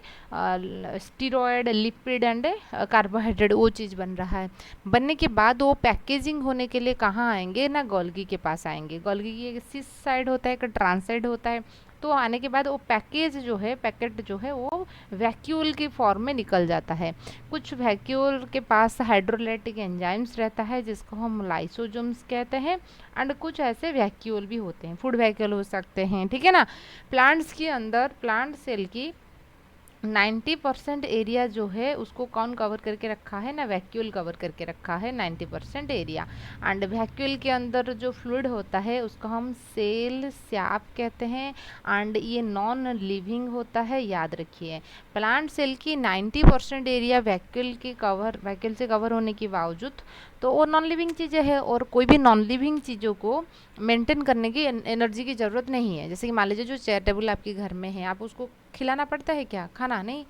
स्टीरॉयड, लिपिड एंड कार्बोहाइड्रेट, वो चीज़ बन रहा है। बनने के बाद वो पैकेजिंग होने के लिए कहाँ आएंगे ना, गोल्गी के पास आएंगे। गोल्गी की एक सिस साइड होता है, एक ट्रांस साइड होता है। तो आने के बाद वो पैकेज जो है, पैकेट जो है वो वैक्यूल की फॉर्म में निकल जाता है। कुछ वैक्यूल के पास हाइड्रोलाइटिक एंजाइम्स रहता है जिसको हम लाइसोजोम्स कहते हैं, एंड कुछ ऐसे वैक्यूल भी होते हैं, फूड वैक्यूल हो सकते हैं, ठीक है ना। प्लांट्स के अंदर, प्लांट सेल की 90% एरिया जो है उसको कौन कवर करके रखा है ना, वैक्यूल कवर करके रखा है 90% एरिया। एंड वैक्यूल के अंदर जो फ्लूइड होता है उसको हम सेल सैप कहते हैं, एंड ये नॉन लिविंग होता है, याद रखिए। प्लांट सेल की 90% एरिया वैक्यूल से कवर होने के बावजूद तो वो नॉन लिविंग चीज़ें हैं, और कोई भी नॉन लिविंग चीज़ों को मेंटेन करने की एनर्जी की ज़रूरत नहीं है। जैसे कि मान लीजिए जो चेयर टेबल आपके घर में है, आप उसको खिलाना पड़ता है क्या, खाना नहीं,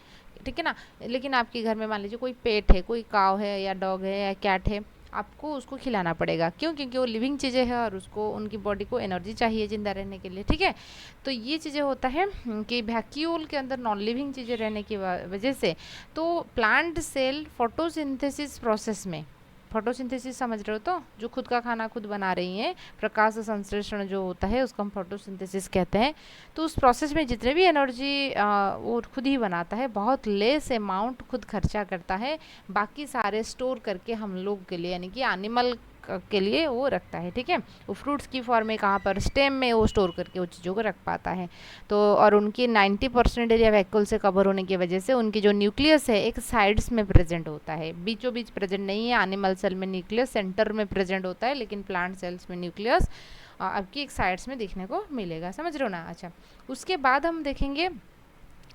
ठीक है ना। लेकिन आपके घर में मान लीजिए कोई पेट है, कोई काव है या डॉग है या कैट है, आपको उसको खिलाना पड़ेगा, क्यों, क्योंकि वो लिविंग चीज़ें हैं और उसको, उनकी बॉडी को एनर्जी चाहिए जिंदा रहने के लिए, ठीक है। तो ये चीज़ें होता है कि वैक्यूल के अंदर नॉन लिविंग चीज़ें रहने की वजह से, तो प्लांट सेल फोटोसिंथेसिस प्रोसेस में, फोटोसिंथेसिस समझ रहे हो, तो जो खुद का खाना खुद बना रही हैं, प्रकाश संश्लेषण जो होता है उसको हम फोटोसिंथेसिस कहते हैं। तो उस प्रोसेस में जितने भी एनर्जी वो खुद ही बनाता है, बहुत लेस अमाउंट खुद खर्चा करता है, बाकी सारे स्टोर करके हम लोग के लिए, यानी कि एनिमल के लिए वो रखता है, ठीक है। वो फ्रूट्स की फॉर्म में, कहाँ पर, स्टेम में वो स्टोर करके वो चीज़ों को रख पाता है। तो और उनकी 90% एरिया वैक्यूल से कवर होने की वजह से उनकी जो न्यूक्लियस है एक साइड्स में प्रेजेंट होता है, बीचों बीच प्रेजेंट नहीं है। एनिमल सेल में न्यूक्लियस सेंटर में प्रेजेंट होता है, लेकिन प्लांट सेल्स में न्यूक्लियस आपकी एक साइड्स में देखने को मिलेगा, समझ रहे हो ना। अच्छा, उसके बाद हम देखेंगे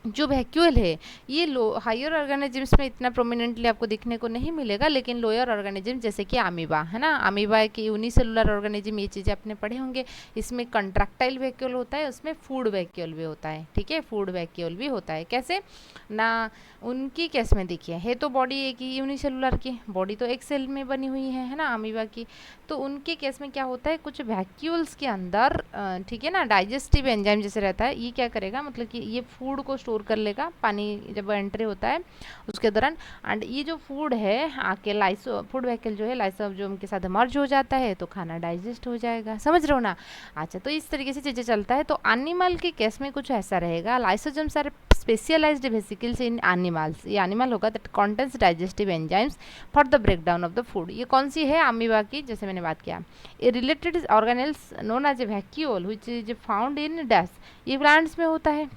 जो वैक्यूल है ये हायर ऑर्गेनिजम्स में इतना प्रोमिनेंटली आपको दिखने को नहीं मिलेगा, लेकिन लोअर ऑर्गेनिज्म जैसे कि अमीबा है ना, अमीबा की यूनिसेलुलर ऑर्गेनिज्म, ये चीज़ें आपने पढ़े होंगे। इसमें कंट्रैक्टाइल वैक्यूल होता है, उसमें फूड वैक्यूल भी होता है, ठीक है, फूड वैक्यूल भी होता है। कैसे ना, उनकी केस में देखिए, है तो बॉडी एक ही, यूनिसेलुलर की बॉडी तो एक सेल में बनी हुई है ना अमीबा की। तो उनके केस में क्या होता है, कुछ वैक्यूल्स के अंदर, ठीक है ना, डाइजेस्टिव एंजाइम जैसे रहता है, ये क्या करेगा, मतलब कि ये फूड को स्टोर कर लेगा, पानी जब एंट्री होता है उसके दौरान, एंड ये जो फूड है आके फूड वैक्यूल जो है लाइसोसोम के साथ मर्ज हो जाता है, तो खाना डाइजेस्ट हो जाएगा, समझ रहे हो ना। अच्छा, तो इस तरीके से चीज़ें चलता है। तो एनिमल के केस में कुछ ऐसा रहेगा, lysosomes are specialised vesicles in animals, ये एनिमल होगा that contains digestive enzymes for the breakdown of the food. ये कौन सी है? अमीबा की, जैसे मैंने बात किया। A related organelles known as a vacuole which is found in dash, ये प्लांट्स में होता है,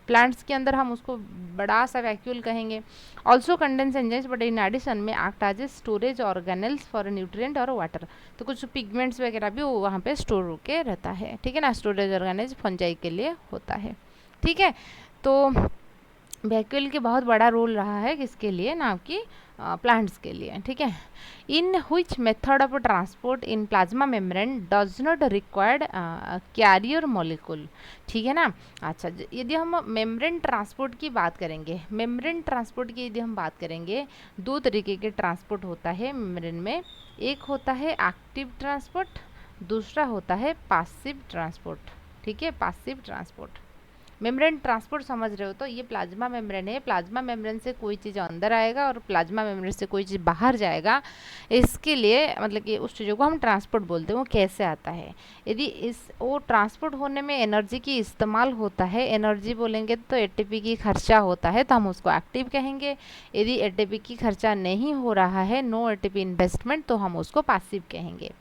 प्लांट्स के अंदर हम उसको बड़ा सा वैक्यूल कहेंगे। Also condense enzymes but in addition में act as a storage organelles for nutrient और वाटर, तो कुछ पिगमेंट्स वगैरह भी वहाँ पे स्टोर होके रहता है, ठीक है ना। स्टोरेज ऑर्गेनल्स फंजाई के लिए होता है, ठीक है। तो वैक्यूल के बहुत बड़ा रोल रहा है किसके लिए ना, आपकी प्लांट्स के लिए, ठीक है। In which method of transport in plasma membrane does not required carrier molecule, ठीक है ना। अच्छा, यदि हम मेम्ब्रेन ट्रांसपोर्ट की बात करेंगे, मेम्ब्रेन ट्रांसपोर्ट की यदि हम बात करेंगे, दो तरीके के ट्रांसपोर्ट होता है मेम्ब्रेन में। एक होता है एक्टिव ट्रांसपोर्ट, दूसरा होता है पासिव ट्रांसपोर्ट, ठीक है, पासिव ट्रांसपोर्ट। मेम्ब्रेन ट्रांसपोर्ट समझ रहे हो तो ये प्लाज्मा मेम्ब्रेन है, प्लाज्मा मेम्ब्रेन से कोई चीज़ अंदर आएगा और प्लाज्मा मेम्ब्रेन से कोई चीज़ बाहर जाएगा, इसके लिए मतलब कि उस चीज़ों को हम ट्रांसपोर्ट बोलते हैं। वो कैसे आता है? यदि वो ट्रांसपोर्ट होने में एनर्जी की इस्तेमाल होता है, एनर्जी बोलेंगे तो एटीपी की खर्चा होता है, तो हम उसको एक्टिव कहेंगे। यदि एटीपी की खर्चा नहीं हो रहा है, नो एटीपी इन्वेस्टमेंट, तो हम उसको पासिव कहेंगे।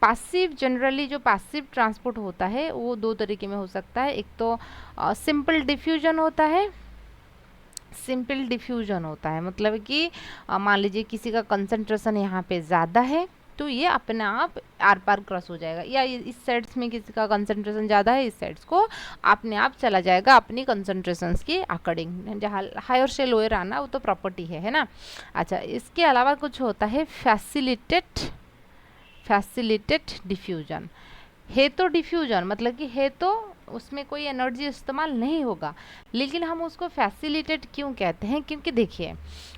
पासिव, जनरली जो पासिव ट्रांसपोर्ट होता है वो दो तरीके में हो सकता है। एक तो सिंपल डिफ्यूजन होता है, सिंपल डिफ्यूजन होता है मतलब कि मान लीजिए किसी का कंसंट्रेशन यहाँ पे ज़्यादा है तो ये अपने आप आर पार क्रॉस हो जाएगा, या इस साइड्स में किसी का कंसंट्रेशन ज़्यादा है, इस साइड्स को अपने आप चला जाएगा अपनी कंसंट्रेशंस के अकॉर्डिंग, जहाँ हायर से लोअर आना वो तो प्रॉपर्टी है ना। अच्छा, इसके अलावा कुछ होता है फैसिलिटेट डिफ्यूजन। है तो डिफ्यूजन मतलब कि है तो उसमें कोई एनर्जी इस्तेमाल नहीं होगा, लेकिन हम उसको फैसिलिटेट क्यों कहते हैं? क्योंकि देखिए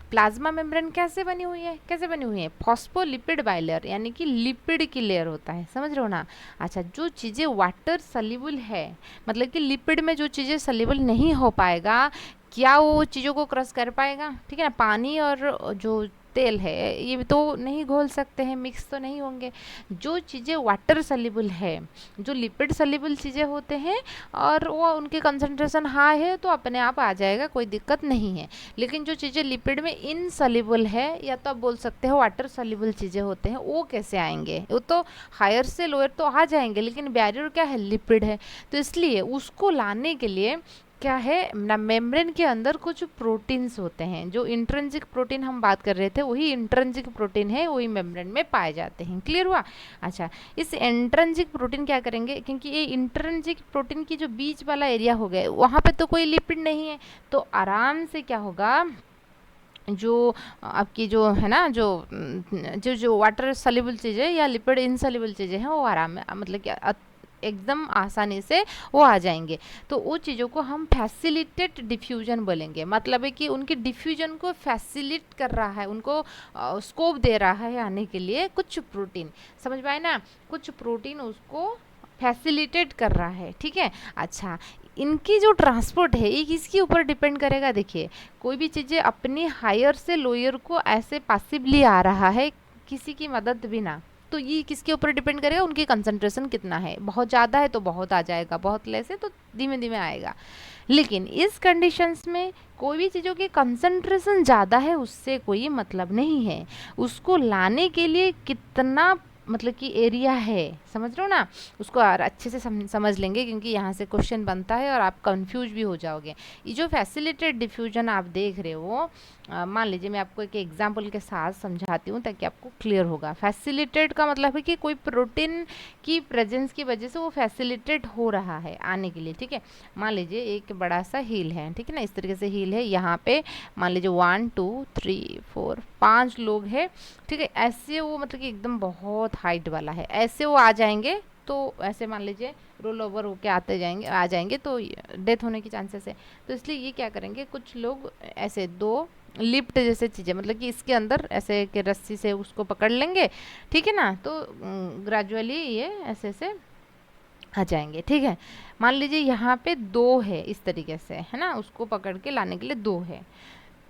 प्लाज्मा मेम्ब्रेन कैसे बनी हुई है, कैसे बनी हुई है? फॉस्फोलिपिड बाइलेयर, यानी कि लिपिड की लेयर होता है, समझ रहे हो ना। अच्छा, जो चीज़ें वाटर सल्युबल है, मतलब कि लिपिड में जो चीज़ें सल्युबल नहीं हो पाएगा, क्या वो चीज़ों को क्रॉस कर पाएगा? ठीक है ना। पानी और जो तेल है ये तो नहीं घोल सकते हैं, मिक्स तो नहीं होंगे। जो चीज़ें वाटर सल्युबल है, जो लिपिड सल्युबल चीज़ें होते हैं और वो उनकी कंसंट्रेशन हाई है तो अपने आप आ जाएगा, कोई दिक्कत नहीं है। लेकिन जो चीज़ें लिपिड में इनसल्युबल है या तो आप बोल सकते हो वाटर सल्युबल चीज़ें होते हैं, वो कैसे आएंगे? वो तो हायर से लोअर तो आ जाएंगे, लेकिन बैरियर क्या है? लिपिड है। तो इसलिए उसको लाने के लिए क्या है ना, मेम्ब्रेन के अंदर कुछ प्रोटीन्स होते हैं। जो इंट्रिंसिक प्रोटीन हम बात कर रहे थे वही इंट्रिंसिक प्रोटीन है, वही मेम्ब्रेन में पाए जाते हैं। क्लियर हुआ? अच्छा, इस इंट्रिंसिक प्रोटीन क्या करेंगे, क्योंकि ये इंट्रिंसिक प्रोटीन की जो बीच वाला एरिया हो गया वहाँ पे तो कोई लिपिड नहीं है, तो आराम से क्या होगा, जो आपकी जो है ना जो वाटर सल्युबल चीज़ें या लिपिड इनसल्युबल चीज़ें हैं वो आराम में मतलब कि एकदम आसानी से वो आ जाएंगे। तो वो चीज़ों को हम फैसिलिटेट डिफ्यूजन बोलेंगे, मतलब है कि उनके डिफ्यूजन को फैसिलिट कर रहा है, उनको स्कोप दे रहा है आने के लिए कुछ प्रोटीन, समझ पाए ना, कुछ प्रोटीन उसको फैसिलिटेट कर रहा है, ठीक है। अच्छा, इनकी जो ट्रांसपोर्ट है ये किसके ऊपर डिपेंड करेगा? देखिए, कोई भी चीज़ें अपनी हायर से लोअर को ऐसे पासिवली आ रहा है किसी की मदद बिना, तो ये किसके ऊपर डिपेंड करेगा? उनकी कंसंट्रेशन कितना है। बहुत ज़्यादा है तो बहुत आ जाएगा, बहुत लेस है तो धीमे धीमे आएगा। लेकिन इस कंडीशंस में कोई भी चीज़ों की कंसंट्रेशन ज़्यादा है उससे कोई मतलब नहीं है, उसको लाने के लिए कितना मतलब कि एरिया है, समझ रहे हो ना। उसको और अच्छे से समझ लेंगे क्योंकि यहाँ से क्वेश्चन बनता है और आप कंफ्यूज भी हो जाओगे। ये जो फैसिलिटेट डिफ्यूजन आप देख रहे हो, मान लीजिए मैं आपको एक एग्जांपल के साथ समझाती हूँ ताकि आपको क्लियर होगा। फैसिलिटेट का मतलब है कि कोई प्रोटीन की प्रेजेंस की वजह से वो फैसिलिटेट हो रहा है आने के लिए, ठीक है। मान लीजिए एक बड़ा सा हील है, ठीक है ना, इस तरीके से हील है, यहाँ पे मान लीजिए 1 2 3 4 5 लोग हैं, ठीक है। ऐसे वो मतलब कि एकदम बहुत हाइट वाला है, ऐसे वो आ जाएंगे तो ऐसे मान लीजिए रोल ओवर होके आ जाएंगे तो डेथ होने की चांसेस है। तो इसलिए ये क्या करेंगे, कुछ लोग ऐसे दो लिफ्ट जैसे चीज़ें मतलब कि इसके अंदर ऐसे के रस्सी से उसको पकड़ लेंगे, ठीक है ना। तो ग्रेजुअली ये ऐसे ऐसे आ जाएंगे, ठीक है। मान लीजिए यहाँ पे 2 है इस तरीके से, है ना, उसको पकड़ के लाने के लिए 2 है।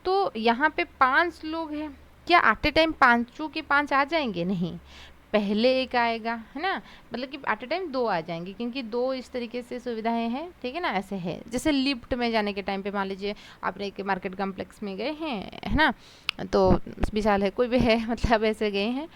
तो यहाँ पे 5 लोग हैं, क्या एट ए टाइम 5 के 5 आ जाएंगे? नहीं, पहले एक आएगा, है ना, मतलब कि एट अ टाइम 2 आ जाएंगे, क्योंकि 2 इस तरीके से सुविधाएं हैं, ठीक है ना, ऐसे है। जैसे लिफ्ट में जाने के टाइम पे मान लीजिए आप एक मार्केट कॉम्प्लेक्स में गए हैं, है ना, तो विशाल है, कोई भी है, मतलब ऐसे गए हैं,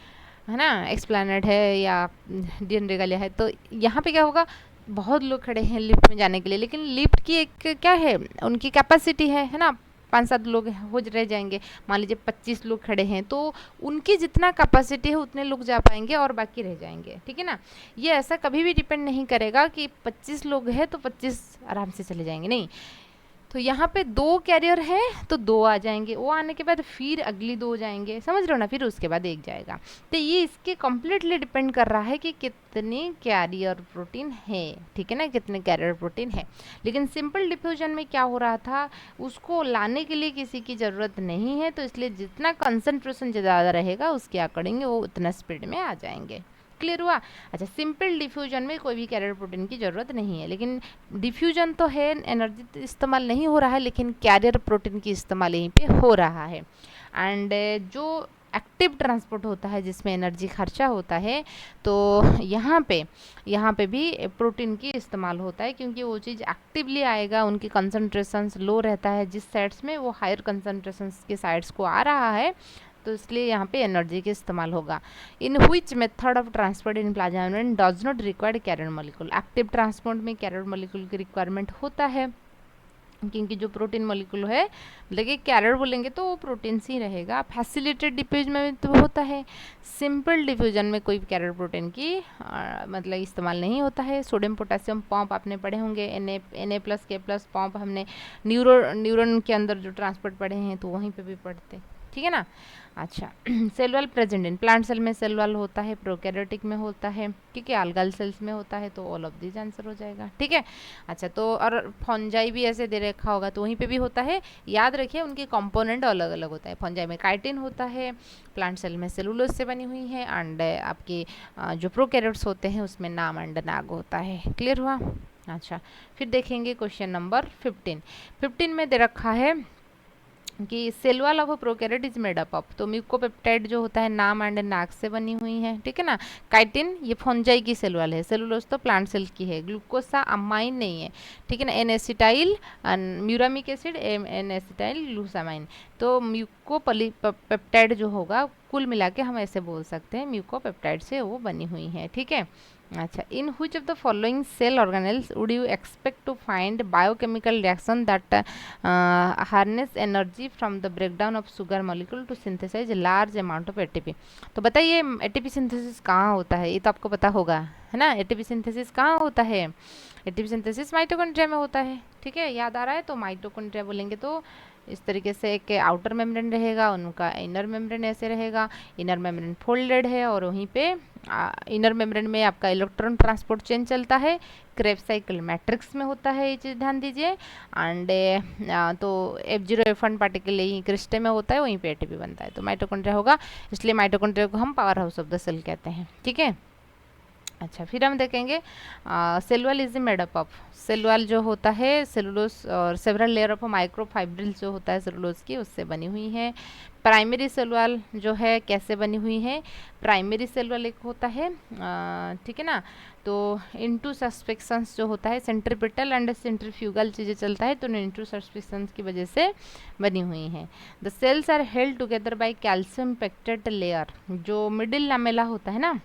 है ना, एक्सप्लेनेड है या डीएन रेगालिया है, तो यहाँ पे क्या होगा, बहुत लोग खड़े हैं लिफ्ट में जाने के लिए, लेकिन लिफ्ट की एक क्या है, उनकी कैपेसिटी है ना, 5-7 लोग हो रह जाएंगे। मान लीजिए 25 लोग खड़े हैं, तो उनकी जितना कैपेसिटी है उतने लोग जा पाएंगे और बाकी रह जाएंगे, ठीक है ना। ये ऐसा कभी भी डिपेंड नहीं करेगा कि 25 लोग हैं तो 25 आराम से चले जाएंगे, नहीं। तो यहाँ पे 2 कैरियर है तो 2 आ जाएंगे, वो आने के बाद फिर अगली 2 जाएंगे, समझ रहे हो ना, फिर उसके बाद 1 जाएगा। तो ये इसके कम्प्लीटली डिपेंड कर रहा है कि कितने कैरियर प्रोटीन है, ठीक है ना, कितने कैरियर प्रोटीन है। लेकिन सिंपल डिफ्यूजन में क्या हो रहा था, उसको लाने के लिए किसी की ज़रूरत नहीं है, तो इसलिए जितना कंसंट्रेशन ज़्यादा रहेगा उसके अकॉर्डिंग वो उतना स्पीड में आ जाएंगे। क्लियर हुआ। अच्छा, सिंपल डिफ्यूजन में कोई भी कैरियर प्रोटीन की ज़रूरत नहीं है, लेकिन डिफ्यूजन तो है, एनर्जी तो इस्तेमाल नहीं हो रहा है, लेकिन कैरियर प्रोटीन की इस्तेमाल यहीं पे हो रहा है। एंड जो एक्टिव ट्रांसपोर्ट होता है जिसमें एनर्जी खर्चा होता है, तो यहाँ पे भी प्रोटीन की इस्तेमाल होता है, क्योंकि वो चीज़ एक्टिवली आएगा, उनकी कंसंट्रेशंस लो रहता है जिस साइड्स में, वो हायर कंसंट्रेशंस के साइड्स को आ रहा है, तो इसलिए यहाँ पे एनर्जी का इस्तेमाल होगा। In which method of transport in plasma membrane does not required carrier molecule. Active transport में कैरियर मॉलिक्यूल की रिक्वायरमेंट होता है, क्योंकि जो प्रोटीन मॉलिक्यूल है, मतलब कि कैरियर बोलेंगे तो वो प्रोटीन ही रहेगा। फैसिलिटेड डिफ्यूजन में तो होता है, सिंपल डिफ्यूजन में कोई कैरियर प्रोटीन की मतलब इस्तेमाल नहीं होता है। सोडियम पोटेशियम पंप आपने पढ़े होंगे, Na+K+ पंप हमने न्यूरॉन के अंदर जो ट्रांसपोर्ट पढ़े हैं, तो वहीं पे भी पढ़ते, ठीक है ना। अच्छा, cell wall present in plant cell में सेल वॉल होता है, प्रोकैरियोटिक में होता है, ठीक है, अलगल सेल्स में होता है, तो ऑल ऑफ दिस आंसर हो जाएगा, ठीक है। अच्छा, तो और फंजाई भी ऐसे दे रखा होगा तो वहीं पे भी होता है, याद रखिए उनके कंपोनेंट अलग अलग होता है। फंजाई में काइटिन होता है, प्लांट सेल में सेलुलोज से बनी हुई है, एंड आपके जो प्रोकैरियोट्स होते हैं उसमें नाम एंड नाग होता है। क्लियर हुआ। अच्छा, फिर देखेंगे क्वेश्चन नंबर 15 में दे रखा है कि cell wall of prokaryote is made up of, तो म्यूकोपेप्टाइड जो होता है नाम एंड नाक से बनी हुई है, ठीक है ना। काइटिन ये फंजाई की सेल वॉल है, सेलुलोज तो प्लांट सेल की है, ग्लूकोसा अमाइन नहीं है, ठीक है ना, N acetyl muramic acid N acetyl glucosamine, तो म्यूकोपेप्टाइड जो होगा कुल मिला के हम ऐसे बोल सकते हैं म्यूकोपेप्टाइड से वो बनी हुई है, ठीक है। अच्छा, इन which of the following cell organelles would you expect to find biochemical reaction that harness energy from the breakdown of sugar molecule to synthesize large amount of ATP। तो बताइए ATP सिंथेसिस कहाँ होता है, ये तो आपको पता होगा, है ना। ATP सिंथेसिस कहाँ होता है, ATP सिंथेसिस माइटोकॉन्ड्रिया में होता है, ठीक है, याद आ रहा है। तो माइटोकॉन्ड्रिया बोलेंगे तो इस तरीके से एक आउटर मेम्ब्रेन रहेगा, उनका इनर मेम्ब्रेन ऐसे रहेगा, इनर मेम्ब्रेन फोल्डेड है, और वहीं पे इनर मेम्ब्रेन में आपका इलेक्ट्रॉन ट्रांसपोर्ट चेन चलता है, क्रेब्स साइकिल मैट्रिक्स में होता है, ये चीज़ ध्यान दीजिए। एंड तो F0 F1 पार्टिकल यही क्रिस्टे में होता है, वहीं पे ATP बनता है, तो माइटोकॉन्ड्रिया होगा, इसलिए माइटोकॉन्ड्रिया को हम powerhouse of the cell कहते हैं, ठीक है। अच्छा, फिर हम देखेंगे cell wall is made up of, cell wall जो होता है सेलुलोज और सेवरल लेयर ऑफ माइक्रोफाइब्रिल्स जो होता है सेलुलोज की, उससे बनी हुई है। प्राइमरी सेल वॉल जो है कैसे बनी हुई है, प्राइमरी सेल वॉल एक होता है, ठीक है ना, तो इंटू सस्पेक्शंस जो होता है सेंट्रीपिटल एंड सेंट्रीफ्यूगल चीज़ें चलता है, तो इंटू सस्पेक्शंस की वजह से बनी हुई हैं। The cells are held together by calcium pectate layer, जो मिडिल लामेला होता है ना,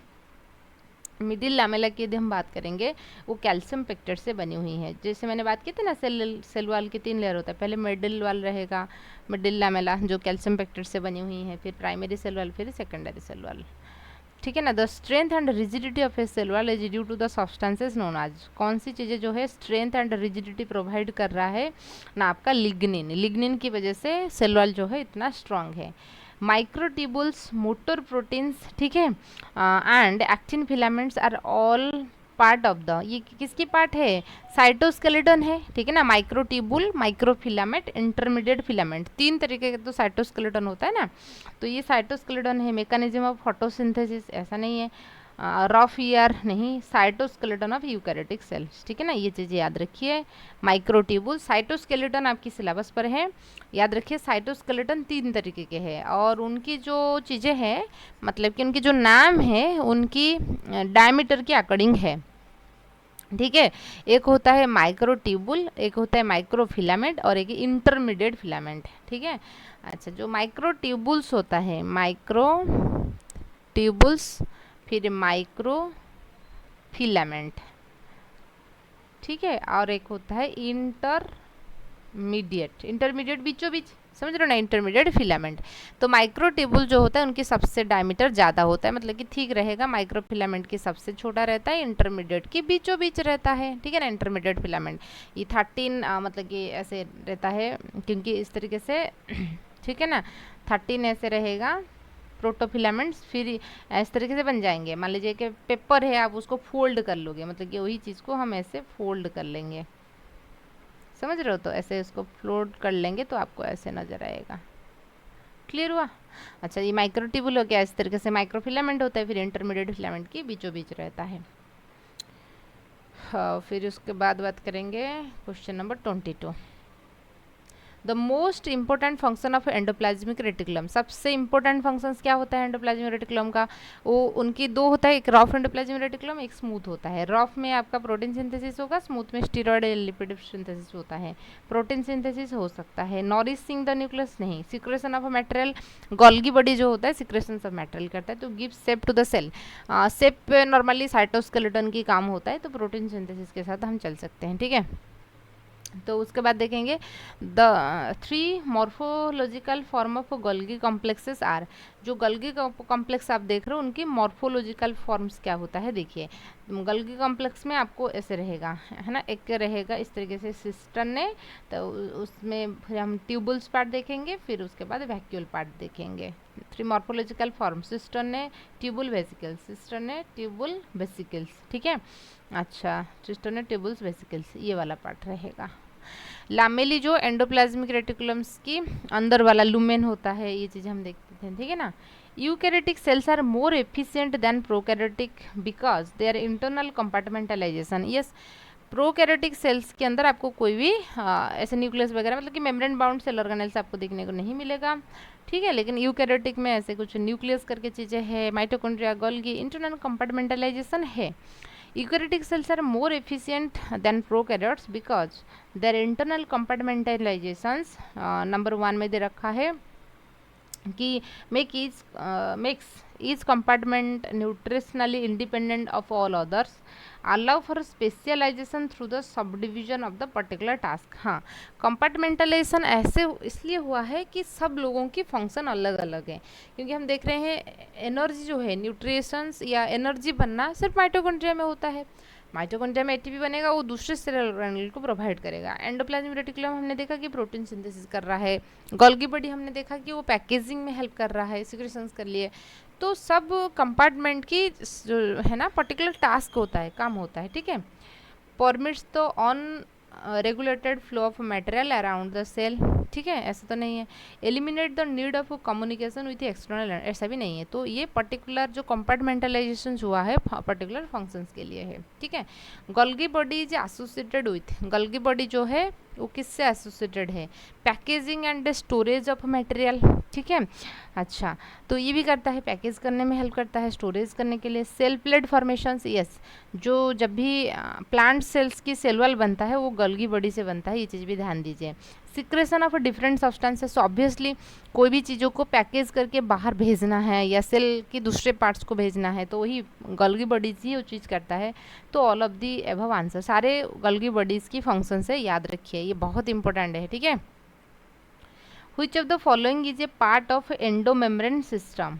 मिडिल लामेला की यदि हम बात करेंगे, वो कैल्शियम पेक्टेट से बनी हुई है। जैसे मैंने बात की थी ना, सेल वॉल के 3 लेयर होता है, पहले मिडिल वॉल रहेगा, मिडिल लामेला जो कैल्शियम पेक्टेट से बनी हुई है, फिर प्राइमरी सेल वॉल, फिर सेकेंडरी सेल वॉल, ठीक है ना। The strength and rigidity of a cell wall is due to the substances known as, कौन सी चीज़ें जो है स्ट्रेंथ एंड रिजिडिटी प्रोवाइड कर रहा है ना, आपका लिग्निन, लिग्निन की वजह से सेल वॉल जो है इतना स्ट्रांग है। माइक्रोट्यूबुल्स, मोटर प्रोटीन्स, ठीक है, and actin filaments are all part of the, ये किसकी पार्ट है, साइटोस्केलेटन है, ठीक है ना। माइक्रोट्यूबुल, माइक्रोफिलामेंट, इंटरमीडिएट फिलामेंट, 3 तरीके का तो साइटोस्केलेटन होता है ना, तो ये साइटोस्केलेटन है। मैकेनिज्म ऑफ फोटोसिंथेसिस ऐसा नहीं है, रफ ईयर नहीं, साइटोस्केलेटन ऑफ यूकैरियोटिक सेल्स, ठीक है ना, ये चीज़ें याद रखिए। माइक्रोट्यूबुल, साइटोस्केलेटन आपकी सिलेबस पर है, याद रखिए। साइटोस्केलेटन 3 तरीके के हैं और उनकी जो चीज़ें हैं, मतलब कि उनकी जो नाम है उनकी डायमीटर के अकॉर्डिंग है, ठीक है। एक होता है माइक्रोट्यूबुल, एक होता है माइक्रोफिलामेंट और एक इंटरमीडिएट फिलामेंट, ठीक है। अच्छा, जो माइक्रोट्यूबुल्स होता है, माइक्रोट्यूबुल्स, फिर माइक्रोफिलामेंट, ठीक है, और एक होता है इंटरमीडिएट, इंटरमीडिएट बीचों बीच, समझ रहे हो ना, इंटरमीडिएट फिलामेंट। तो माइक्रोट्यूबुल जो होता है उनकी सबसे डायमीटर ज़्यादा होता है, मतलब कि ठीक रहेगा। माइक्रोफिलामेंट की सबसे छोटा रहता है, इंटरमीडिएट की बीचों बीच रहता है, ठीक है ना। इंटरमीडिएट फिलामेंट ये 13 मतलब कि ऐसे रहता है, क्योंकि इस तरीके से ठीक है ना, 13 ऐसे रहेगा प्रोटोफिलामेंट्स, फिर इस तरीके से बन जाएंगे। मान लीजिए कि पेपर है, आप उसको फोल्ड कर लोगे, मतलब कि वही चीज़ को हम ऐसे फोल्ड कर लेंगे, समझ रहे हो, तो ऐसे इसको फोल्ड कर लेंगे तो आपको ऐसे नज़र आएगा। क्लियर हुआ? अच्छा, ये माइक्रोट्यूबुल हो गया, इस तरीके से माइक्रोफिलामेंट होता है, फिर इंटरमीडिएट फिलामेंट की बीचों बीच रहता है। हाँ, फिर उसके बाद बात करेंगे question number 22। The most important function of endoplasmic reticulum, सबसे इंपॉर्टेंट फंक्शंस क्या होता है एंडोप्लाज्मिक रेटिकुलम का? वो उनकी दो होता है, एक रफ एंडोप्लाज्मिक रेटिकुलम, एक स्मूथ होता है। रफ में आपका प्रोटीन सिंथेसिस होगा, स्मूथ में स्टीरॉयड या लिपिड सिंथेसिस होता है। प्रोटीन सिंथेसिस हो सकता है, नॉरिशिंग द न्यूक्लियस नहीं, secretion of material, Golgi body जो होता है सिक्रेशन ऑफ मटेरियल करता है, तो give shape to the cell. Shape normally cytoskeleton की काम होता है, तो प्रोटीन सिंथेसिस के साथ हम चल सकते हैं, ठीक है। तो उसके बाद देखेंगे the 3 morphological form of Golgi complexes are, जो गोल्गी कॉम्प्लेक्स आप देख रहे हो उनकी मॉर्फोलॉजिकल फॉर्म्स क्या होता है, देखिए। गोल्गी कॉम्प्लेक्स में आपको ऐसे रहेगा, है ना, एक रहेगा इस तरीके से सिस्टर्न है, तो उसमें फिर हम ट्यूबुल्स पार्ट देखेंगे, फिर उसके बाद वैक्यूल पार्ट देखेंगे। 3 मॉर्फोलॉजिकल फॉर्म, सिस्टर्न है, ट्यूबुल वेसिकल्स, सिस्टर्न है, ट्यूबुल वेसिकल्स, ठीक है। अच्छा, सिस्टर्न ट्यूबुल्स वेसिकल्स, ये वाला पार्ट रहेगा। लामेली जो एंडोप्लाज्मिक रेटिकुलम्स की अंदर वाला लुमेन होता है, ये चीज़ हम देखते थे, ठीक है ना। Eukaryotic cells are more efficient than prokaryotic because their internal compartmentalisation. Yes, prokaryotic cells के अंदर आपको कोई भी ऐसे न्यूक्लियस वगैरह, मतलब कि मेम्ब्रेन बाउंड सेल ऑर्गेनेल्स आपको देखने को नहीं मिलेगा, ठीक है। लेकिन यूकैरियोटिक में ऐसे कुछ न्यूक्लियस करके चीज़ें हैं, माइटोकॉन्ड्रिया, गोल्गी, इंटरनल कंपार्टमेंटलाइजेशन है। Eukaryotic cells are more efficient than prokaryotes because their internal compartmentalizations number 1 में दे रखा है कि makes each compartment nutritionally independent of all others, allow for specialization through the subdivision of the particular task। हाँ, compartmentalisation ऐसे इसलिए हुआ है कि सब लोगों की फंक्शन अलग अलग है, क्योंकि हम देख रहे हैं एनर्जी जो है, न्यूट्रिशंस या एनर्जी बनना सिर्फ माइटोकॉन्ड्रिया में होता है। माइटोकॉन्ड्रिया में एटीपी बनेगा, वो दूसरे सेलुलर ऑर्गेनेल को प्रोवाइड करेगा। एंडोप्लाज्मिक रेटिकुलम हमने देखा कि प्रोटीन सिंथेसिस कर रहा है, गोल्गी बॉडी हमने देखा कि वो पैकेजिंग में हेल्प कर रहा है, सिक्रेशंस कर लिए। तो सब कंपार्टमेंट की जो है ना पर्टिकुलर टास्क होता है, काम होता है, ठीक है। परमिट्स तो on regulated flow of material around the cell, ठीक है, ऐसा तो नहीं है। Eliminate the need of communication with external, ऐसा भी नहीं है। तो ये पर्टिकुलर जो कंपार्टमेंटलाइजेशन हुआ है पर्टिकुलर फंक्शंस के लिए है, ठीक है। Golgi body is associated with, Golgi body जो है वो किससे एसोसिएटेड है? Packaging and storage of material, ठीक है। अच्छा, तो ये भी करता है, पैकेज करने में हेल्प करता है, स्टोरेज करने के लिए। सेल प्लेट फॉर्मेशंस, यस, जो जब भी प्लांट सेल्स की सेल वॉल बनता है वो गोल्गी बॉडी से बनता है, ये चीज़ भी ध्यान दीजिए। Secretion of different substances, obviously कोई भी चीज़ों को पैकेज करके बाहर भेजना है या सेल की दूसरे पार्ट्स को भेजना है तो वही गोल्गी बॉडीज ही वो चीज़ करता है। तो all of the above answer, सारे गोल्गी बॉडीज़ की फंक्शन से याद रखिए, ये बहुत इंपॉर्टेंट है, ठीक है। Which of the following is a part of endomembrane system,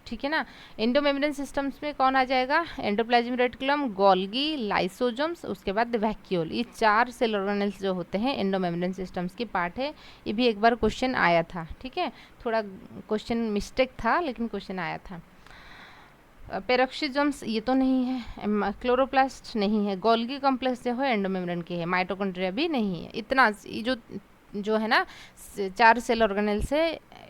ठीक है ना। एंडोमेम्ब्रेन सिस्टम्स में कौन आ जाएगा? एंडोप्लाज्मिक रेटिकुलम, गोल्गी, लाइसोजोम्स, उसके बाद वैक्यूल, ये 4 सेल ऑर्गेनेल्स जो होते हैं एंडोमेम्ब्रेन सिस्टम्स की पार्ट है। ये भी एक बार क्वेश्चन आया था, ठीक है, थोड़ा क्वेश्चन मिस्टेक था लेकिन क्वेश्चन आया था। पेरोक्सिजम्स ये तो नहीं है, क्लोरोप्लास्ट नहीं है, गोल्गी कॉम्प्लेक्स जो है एंडोमेम्ब्रेन के है, माइटोकॉन्ड्रिया भी नहीं है। इतना ये जो है ना 4 सेल ऑर्गेनेल से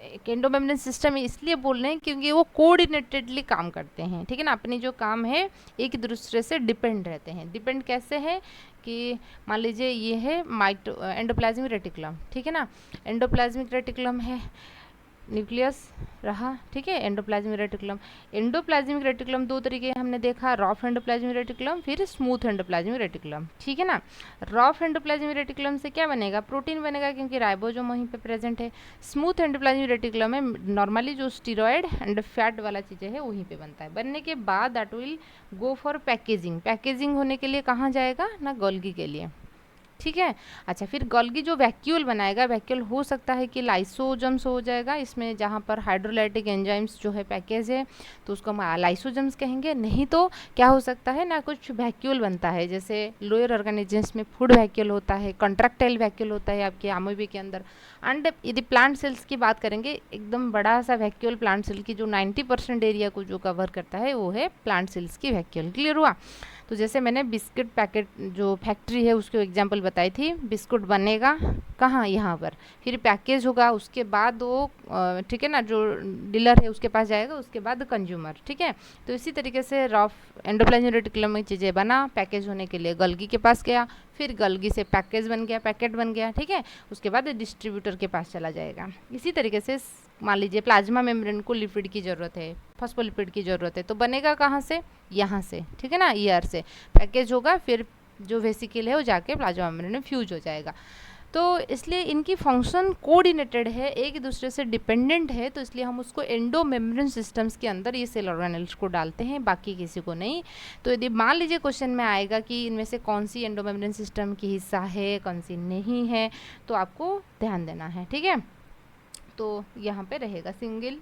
एक एंडोमेम्ब्रेन सिस्टम इसलिए बोल रहे हैं क्योंकि वो कोऑर्डिनेटेडली काम करते हैं, ठीक है ना, अपनी जो काम है एक दूसरे से डिपेंड रहते हैं। डिपेंड कैसे है कि मान लीजिए ये है एंडोप्लाज्मिक रेटिकुलम, ठीक है ना, एंडोप्लाज्मिक रेटिकुलम है, न्यूक्लियस रहा, ठीक है, एंडोप्लाज्मिक रेटिकुलम। एंडोप्लाज्मिक रेटिकुलम दो तरीके हमने देखा, रफ एंडोप्लाज्मिक रेटिकुलम फिर स्मूथ एंडोप्लाज्मिक रेटिकुलम, ठीक है ना। रफ एंडोप्लाज्मिक रेटिकुलम से क्या बनेगा, प्रोटीन बनेगा क्योंकि राइबोसोम वहीं पे प्रेजेंट है। स्मूथ एंडोप्लाज्मिक रेटिकुलम में नॉर्मली जो स्टीरॉयड एंड फैट वाला चीज़ें है वहीं पे बनता है। बनने के बाद that will go for packaging. Packaging होने के लिए कहाँ जाएगा ना, गोल्गी के लिए, ठीक है। अच्छा, फिर गोल्गी जो वैक्यूल बनाएगा, वैक्यूल हो सकता है कि लाइसोजम्स हो जाएगा इसमें, जहाँ पर हाइड्रोलाइटिक एंजाइम्स जो है पैकेज है तो उसको हम लाइसोजम्स कहेंगे। नहीं तो क्या हो सकता है ना, कुछ वैक्यूल बनता है, जैसे लोअर ऑर्गेनिजम्स में फूड वैक्यूल होता है, कॉन्ट्रैक्टाइल वैक्यूल होता है आपके अमोबे के अंदर। एंड यदि प्लांट सेल्स की बात करेंगे, एकदम बड़ा सा वैक्यूल प्लांट सेल की जो 90% एरिया को जो कवर करता है वो है प्लांट सेल्स की वैक्यूल। क्लियर हुआ। तो जैसे मैंने बिस्किट पैकेट जो फैक्ट्री है उसके एग्जांपल बताई थी, बिस्कुट बनेगा कहाँ, यहाँ पर, फिर पैकेज होगा, उसके बाद वो ठीक है ना, जो डीलर है उसके पास जाएगा, उसके बाद कंज्यूमर, ठीक है। तो इसी तरीके से रफ एंडोप्लाज्मिक रेटिकुलम में चीज़ें बना, पैकेज होने के लिए गल्गी के पास गया, फिर गल्गी से पैकेज बन गया, पैकेट बन गया, ठीक है, उसके बाद डिस्ट्रीब्यूटर के पास चला जाएगा। इसी तरीके से मान लीजिए प्लाज्मा मेम्ब्रेन को लिपिड की ज़रूरत है, फॉस्फोलिपिड की ज़रूरत है, तो बनेगा कहाँ से, यहाँ से, ठीक है ना, ईआर से पैकेज होगा, फिर जो वेसिकल है वो जाके प्लाज्मा मेम्ब्रेन में फ्यूज हो जाएगा। तो इसलिए इनकी फंक्शन कोऑर्डिनेटेड है, एक दूसरे से डिपेंडेंट है, तो इसलिए हम उसको एंडो मेम्ब्रेन सिस्टम्स के अंदर ये सेल ऑर्गेनेल्स को डालते हैं, बाकी किसी को नहीं। तो यदि मान लीजिए क्वेश्चन में आएगा कि इनमें से कौन सी एंडो मेम्ब्रेन सिस्टम की हिस्सा है, कौन सी नहीं है, तो आपको ध्यान देना है, ठीक है। तो यहाँ पे रहेगा सिंगल,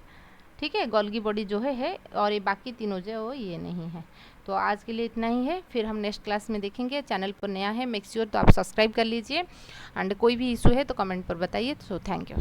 ठीक है, गोल्गी बॉडी जो है और ये बाकी तीनों जो है वो ये नहीं है। तो आज के लिए इतना ही है, फिर हम नेक्स्ट क्लास में देखेंगे। चैनल पर नया है मेक श्योर तो आप सब्सक्राइब कर लीजिए, एंड कोई भी इशू है तो कमेंट पर बताइए। So thank you.